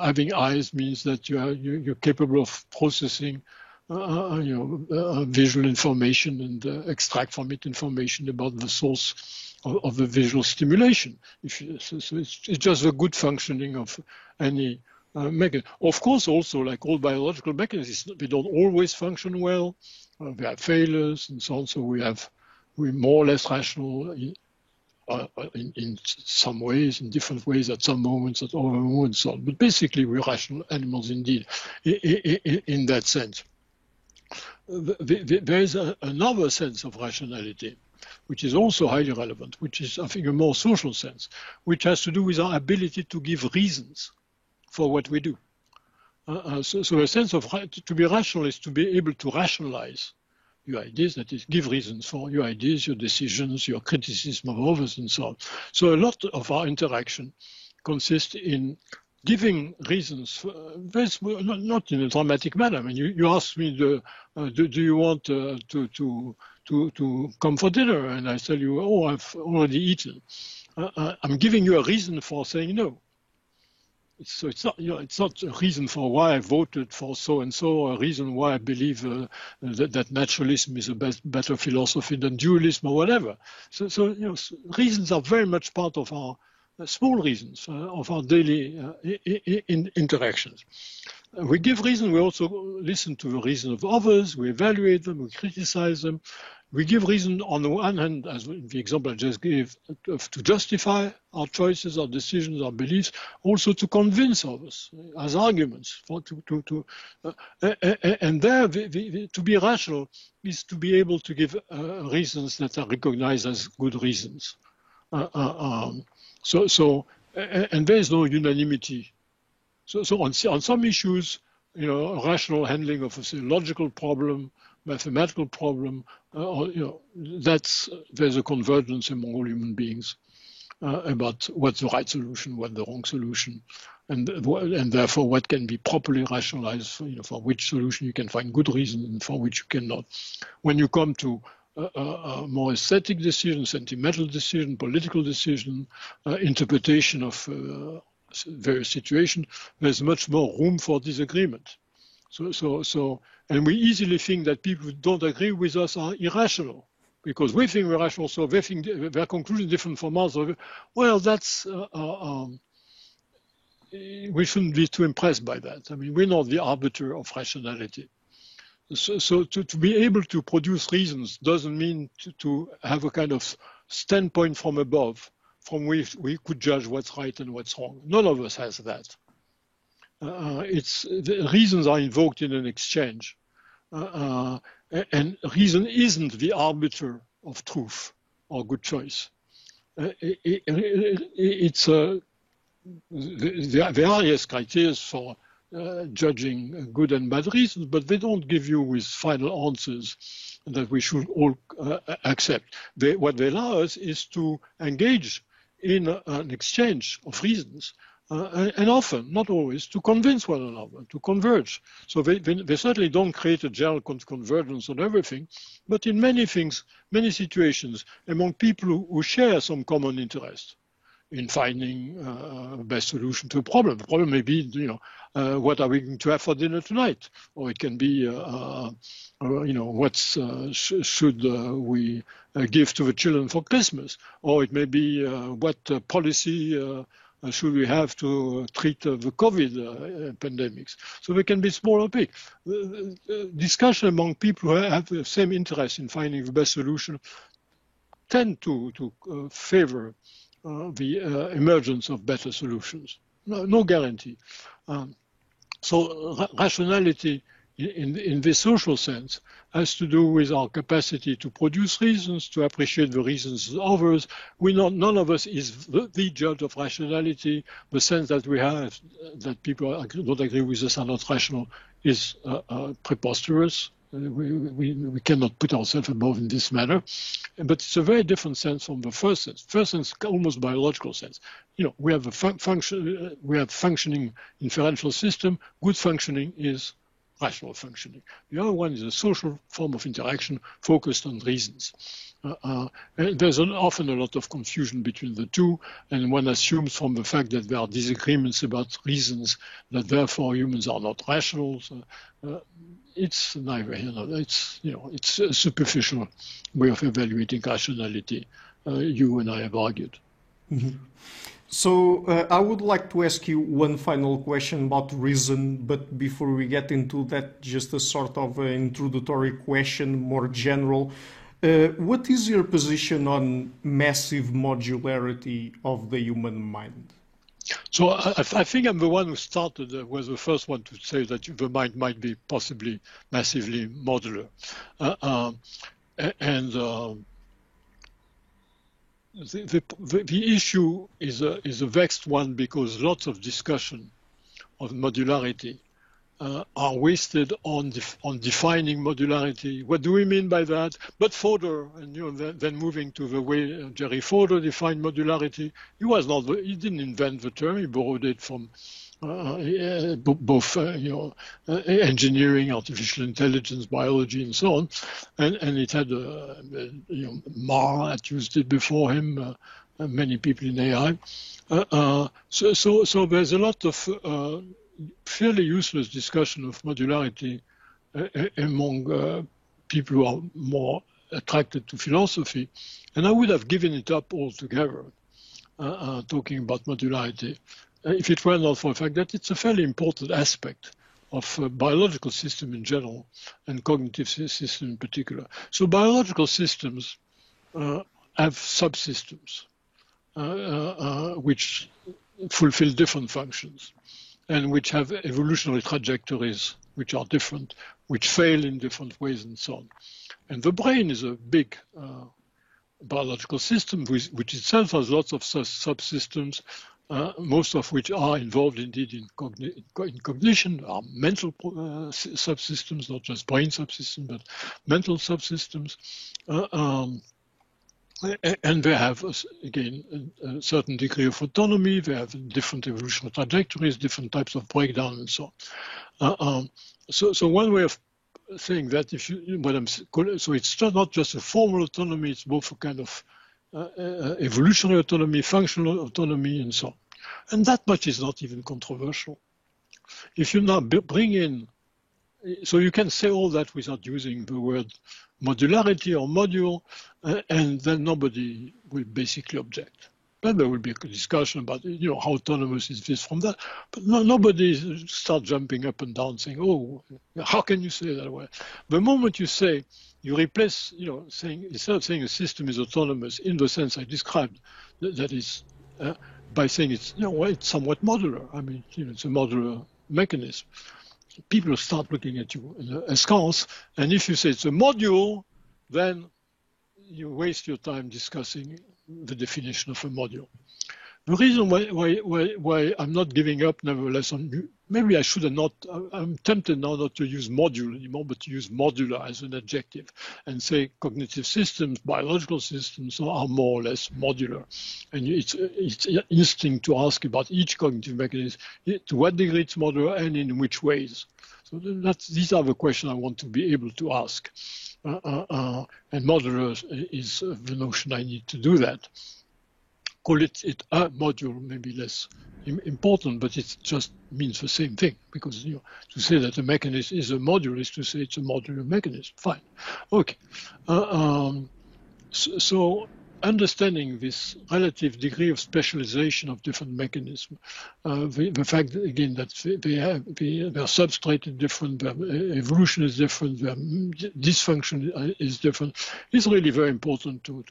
having eyes means that you're capable of processing visual information and extract from it information about the source of the visual stimulation. It's just a good functioning of any mechanism. Of course, also, like all biological mechanisms, they don't always function well. They have failures and so on. So we're more or less rational in some ways, in different ways, at some moments, at other moments, so on. But basically, we're rational animals indeed, in that sense. There is another sense of rationality, which is also highly relevant, which is, I think, a more social sense, which has to do with our ability to give reasons for what we do. So a sense of to be rational is to be able to rationalize your ideas, that is, give reasons for your ideas, your decisions, your criticism of others, and so on. So a lot of our interaction consists in giving reasons, not in a dramatic manner. I mean, you ask me, do you want to come for dinner? And I tell you, oh, I've already eaten. I'm giving you a reason for saying no. So it's not a reason for why I voted for so and so, a reason why I believe that naturalism is a better philosophy than dualism or whatever. So reasons are very much part of our small reasons of our daily interactions. We give reason, we also listen to the reason of others, we evaluate them, we criticize them. We give reason on the one hand, as in the example I just gave, to justify our choices, our decisions, our beliefs, also to convince others as arguments. And there, to be rational is to be able to give reasons that are recognized as good reasons. And there is no unanimity. So on some issues, rational handling of a logical problem, mathematical problem, there's a convergence among all human beings about what's the right solution, what's the wrong solution, and therefore what can be properly rationalized. For which solution you can find good reason and for which you cannot. When you come to more aesthetic decision, sentimental decision, political decision, interpretation of various situations, there's much more room for disagreement. And we easily think that people who don't agree with us are irrational, because we think we're rational, so they think their conclusion is different from ours. Well, that's we shouldn't be too impressed by that. I mean, we're not the arbiter of rationality. So to be able to produce reasons doesn't mean to have a kind of standpoint from above, from which we could judge what's right and what's wrong. None of us has that. The reasons are invoked in an exchange, and reason isn't the arbiter of truth or good choice. It's there are various criteria for judging good and bad reasons, but they don't give you with final answers that we should all accept. What they allow us is to engage in an exchange of reasons, and often, not always, to convince one another, to converge. So they certainly don't create a general convergence on everything, but in many things, many situations, among people who share some common interest in finding the best solution to a problem. The problem may be, what are we going to have for dinner tonight? Or it can be, what should we give to the children for Christmas? Or it may be, what policy should we have to treat the COVID pandemics? So they can be small or big. Discussion among people who have the same interest in finding the best solution tend to favor the emergence of better solutions. No guarantee. So rationality in the social sense has to do with our capacity to produce reasons, to appreciate the reasons of others. None of us is the judge of rationality. The sense that we have that people don't agree with us are not rational is preposterous. We cannot put ourselves above in this manner, but it's a very different sense from the first sense. First sense, almost biological sense. We have a function. We have functioning inferential system. Good functioning is rational functioning. The other one is a social form of interaction focused on reasons. And there's often a lot of confusion between the two, and one assumes from the fact that there are disagreements about reasons that therefore humans are not rational. It's neither here nor there. It's a superficial way of evaluating rationality. You and I have argued. Mm-hmm. So I would like to ask you one final question about reason, but before we get into that, just a sort of introductory question, more general. What is your position on massive modularity of the human mind? So I think I'm the one who was the first one to say that the mind might be possibly massively modular. The issue is a vexed one because lots of discussion of modularity are wasted on defining modularity. What do we mean by that? But Fodor, and then moving to the way Jerry Fodor defined modularity, he didn't invent the term. He borrowed it from both engineering, artificial intelligence, biology, and so on. And it had Marr had used it before him. Many people in AI. So there's a lot of fairly useless discussion of modularity among people who are more attracted to philosophy, and I would have given it up altogether, talking about modularity, if it were not for the fact that it's a fairly important aspect of biological system in general and cognitive system in particular. So biological systems have subsystems which fulfill different functions, and which have evolutionary trajectories which are different, which fail in different ways, and so on. And the brain is a big biological system which itself has lots of subsystems, most of which are involved indeed in cognition, are mental subsystems, not just brain subsystems, but mental subsystems. And they have, again, a certain degree of autonomy. They have different evolutionary trajectories, different types of breakdown, and so on. So one way of saying that, so it's not just a formal autonomy; it's both a kind of evolutionary autonomy, functional autonomy, and so on. And that much is not even controversial. If you now bring in, so you can say all that without using the word modularity or module, and then nobody will basically object. Then there will be a discussion about, how autonomous is this from that, but nobody starts jumping up and down saying, oh, how can you say that way? The moment you replace, saying, instead of saying a system is autonomous in the sense I described, that is, by saying it's, it's somewhat modular. I mean, it's a modular mechanism. People start looking at you askance, and if you say it's a module, then you waste your time discussing the definition of a module. The reason why I'm not giving up, nevertheless, on maybe I should have not, I'm tempted now not to use module anymore, but to use modular as an adjective and say cognitive systems, biological systems are more or less modular. And it's interesting to ask about each cognitive mechanism, to what degree it's modular and in which ways. So these are the questions I want to be able to ask. And modular is the notion I need to do that. Call it a module, maybe less important, but it just means the same thing, because to say that a mechanism is a module is to say it's a modular mechanism. Fine. Okay. So understanding this relative degree of specialization of different mechanisms, the fact that, again, that their substrate is different, their evolution is different, their dysfunction is different, is really very important to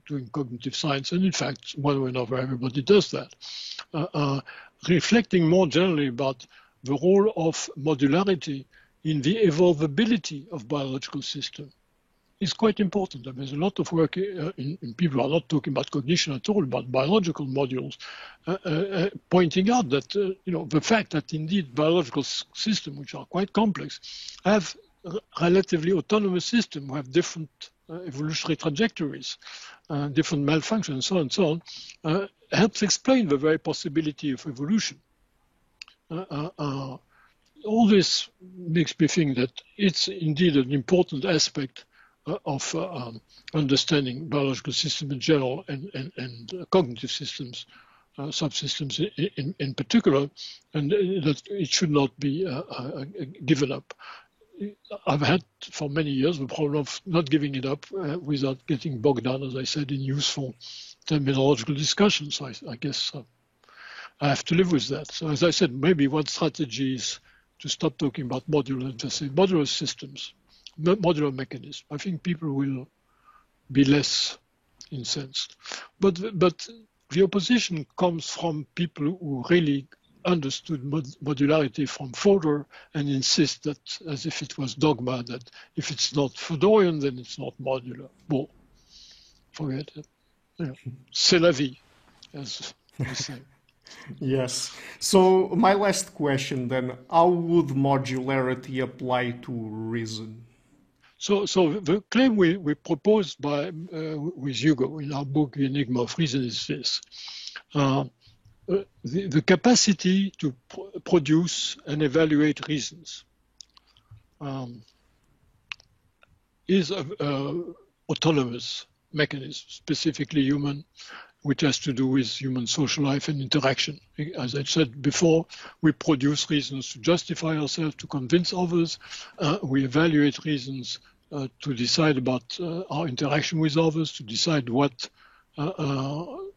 doing cognitive science. And in fact, one way or another, everybody does that. Reflecting more generally about the role of modularity in the evolvability of biological systems is quite important. And there's a lot of work in people who are not talking about cognition at all, about biological modules, pointing out that the fact that indeed biological systems, which are quite complex, have relatively autonomous systems, have different evolutionary trajectories, different malfunctions, so on and so on, helps explain the very possibility of evolution. All this makes me think that it's indeed an important aspect of understanding biological systems in general and cognitive systems, subsystems in particular, and that it should not be given up. I've had for many years the problem of not giving it up without getting bogged down, as I said, in useful terminological discussions. I guess I have to live with that. So as I said, maybe one strategy is to stop talking about modular and just say modular systems, modular mechanism. I think people will be less incensed. But the opposition comes from people who really understood modularity from Fodor and insist that, as if it was dogma, that if it's not Fodorian, then it's not modular. Well, forget it. C'est la vie, as we say. Yes. So my last question then, how would modularity apply to reason? So the claim we proposed with Hugo in our book, The Enigma of Reason, is this. The capacity to produce and evaluate reasons is an autonomous mechanism, specifically human, which has to do with human social life and interaction. As I said before, we produce reasons to justify ourselves, to convince others. We evaluate reasons to decide about our interaction with others, to decide what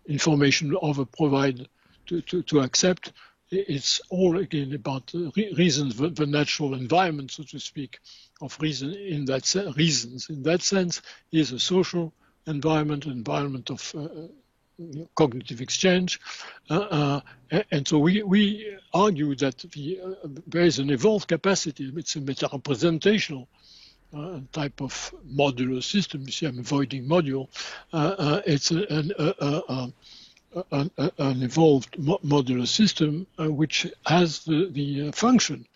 information others provide to accept. It's all, again, about reasons, the natural environment, so to speak, of reason in that reasons. In that sense, is a social environment of cognitive exchange. And so we argue that there is an evolved capacity. It's a meta-representational type of modular system. You see, I'm avoiding module. It's an evolved modular system which has the function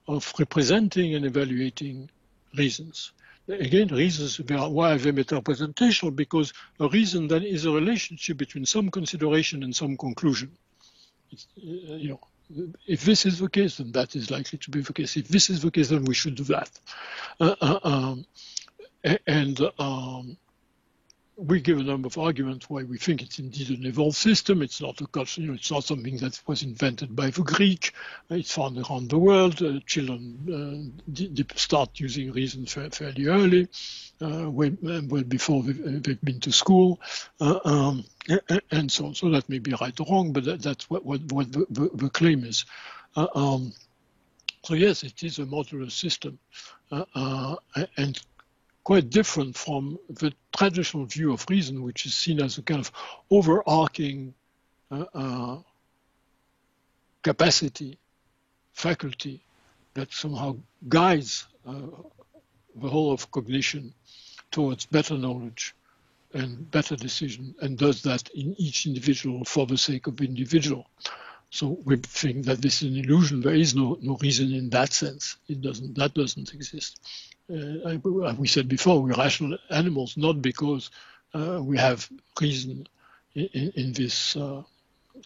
of representing and evaluating reasons. Again, reasons, why are they meta-representational? Because a reason then is a relationship between some consideration and some conclusion. If this is the case, then that is likely to be the case. If this is the case, then we should do that. We give a number of arguments why we think it's indeed an evolved system. It's not a culture, it's not something that was invented by the Greek. It's found around the world. Children start using reason fairly early, well before they've been to school, and so on. So that may be right or wrong, but that's what the claim is. So yes, it is a modular system, and quite different from the traditional view of reason, which is seen as a kind of overarching capacity, faculty that somehow guides the whole of cognition towards better knowledge and better decision, and does that in each individual for the sake of the individual. So we think that this is an illusion. There is no reason in that sense. That doesn't exist. We said before, we're rational animals, not because we have reason in this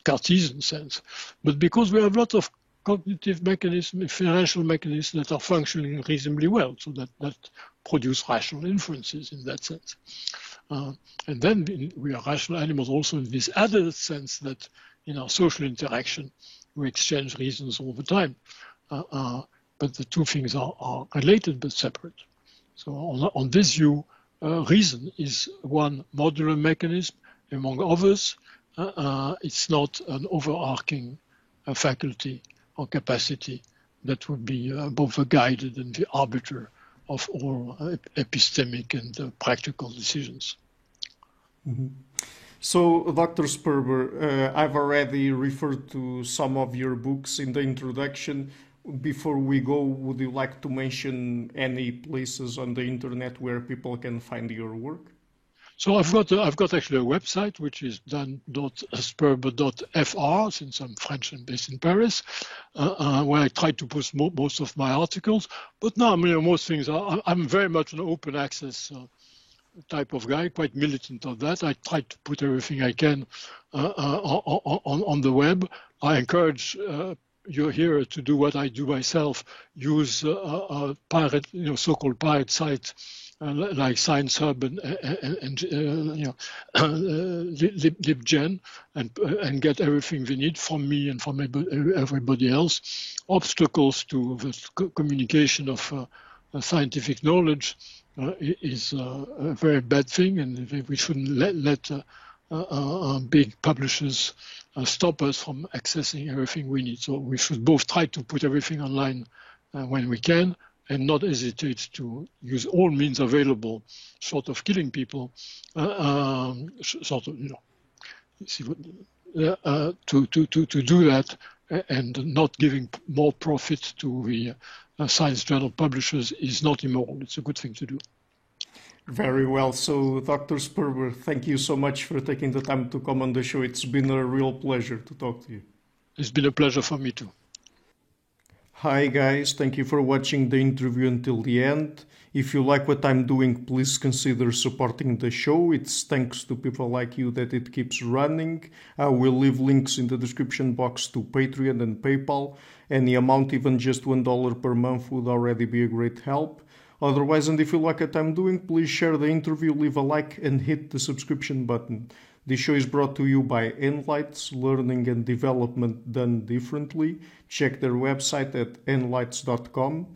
Cartesian sense, but because we have lots of cognitive mechanisms, financial mechanisms that are functioning reasonably well, so that produce rational inferences in that sense. And then we are rational animals also in this added sense that in our social interaction, we exchange reasons all the time. But the two things are related but separate. So on this view, reason is one modular mechanism among others. It's not an overarching faculty or capacity that would be both the guided and the arbiter of all epistemic and practical decisions. Mm-hmm. So, Dr. Sperber, I've already referred to some of your books in the introduction. Before we go, would you like to mention any places on the internet where people can find your work? So I've got actually a website which is dan.sperber.fr, since I'm French and based in Paris, where I try to post most of my articles. But now, most things I'm very much an open access type of guy, quite militant of that. I try to put everything I can on the web. I encourage your hearer to do what I do myself, use pirate, so-called pirate sites like Science Hub and LibGen, and get everything they need from me and from everybody else. Obstacles to the communication of scientific knowledge is a very bad thing, and we shouldn't let big publishers stop us from accessing everything we need. So we should both try to put everything online when we can, and not hesitate to use all means available, short of killing people, to do that, and not giving more profit to the science journal publishers is not immoral. It's a good thing to do. Very well. So, Dr. Sperber, thank you so much for taking the time to come on the show. It's been a real pleasure to talk to you. It's been a pleasure for me too. Hi guys, thank you for watching the interview until the end. If you like what I'm doing, please consider supporting the show. It's thanks to people like you that it keeps running. I will leave links in the description box to Patreon and PayPal. Any amount, even just $1 per month, would already be a great help. Otherwise, and if you like what I'm doing, please share the interview, leave a like, and hit the subscription button. This show is brought to you by Enlights, learning and development done differently. Check their website at enlights.com.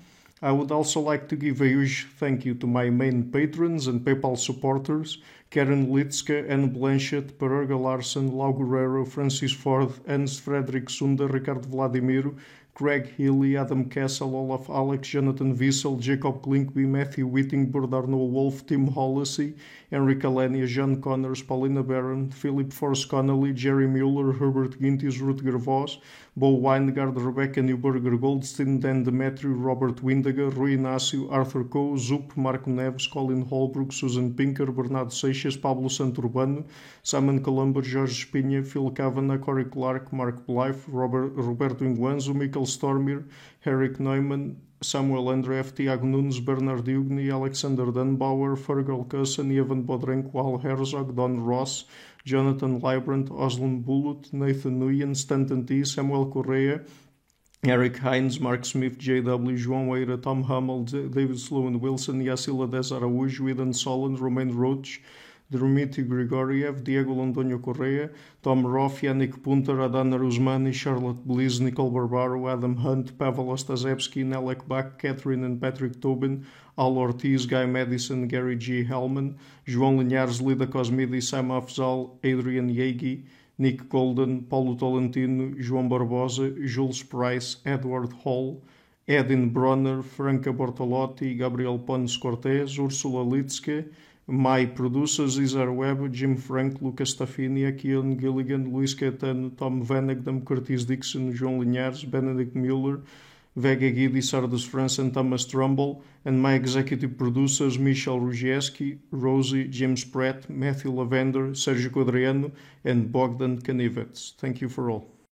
I would also like to give a huge thank you to my main patrons and PayPal supporters: Karen Litske, Anne Blanchett, Pererga Larsen, Lau Guerrero, Francis Ford, Hans Frederick Sunder, Ricardo Vladimiro, Craig Healy, Adam Kessel, Olaf Alex, Jonathan Wiesel, Jacob Klinkby, Matthew Whittingbourd, Arno Wolf, Tim Hollacy, Enrique Alenia, John Connors, Paulina Barron, Philip Force Connolly, Jerry Mueller, Herbert Gintis, Rutger Vos, Bo Weingard, Rebecca Newberger Goldstein, Dan Demetrio, Robert Windiger, Rui Inácio, Arthur Coe, Zup, Marco Neves, Colin Holbrook, Susan Pinker, Bernardo Seixas, Pablo Santurbano, Simon Colombo, Jorge Espinha, Phil Kavanagh, Corey Clark, Mark Blythe, Roberto Inguanzo, Michael Stormir, Eric Neumann, Samuel Andreff, Tiago Nunes, Bernard Ugni, Alexander Dunbauer, Fergal Cusson, Evan Bodrenko, Al Herzog, Don Ross, Jonathan Librand, Oslan Bullitt, Nathan Nguyen, Stanton T, Samuel Correa, Eric Hines, Mark Smith, J.W., João Eira, Tom Hummel, David Sloan Wilson, Yacila Des Araújo, Eden Solon, Romain Roach, Dmitry Grigoriev, Diego Londoño Correa, Tom Roth, Yannick Punter, Adana Rusmani, Charlotte Bliss, Nicole Barbaro, Adam Hunt, Pavel Ostazewski, Nelek Bach, Catherine and Patrick Tobin, Al Ortiz, Guy Madison, Gary G. Hellman, João Linhares, Lida Cosmidi, Sam Afzal, Adrian Yegi, Nick Golden, Paulo Tolentino, João Barbosa, Jules Price, Edward Hall, Edin Bronner, Franca Bortolotti, Gabriel Pons Cortez, Ursula Litske, my producers, Isar Webb, Jim Frank, Lucas Stafinia, Keon Gilligan, Luis Caetano, Tom Vanagdam, Curtis Dixon, João Linhares, Benedict Mueller, Vega Guidi, Sardos France, and Thomas Trumbull, and my executive producers, Michel Rugieski, Rosie, James Pratt, Matthew Lavender, Sergio Quadriano, and Bogdan Kanivets. Thank you for all.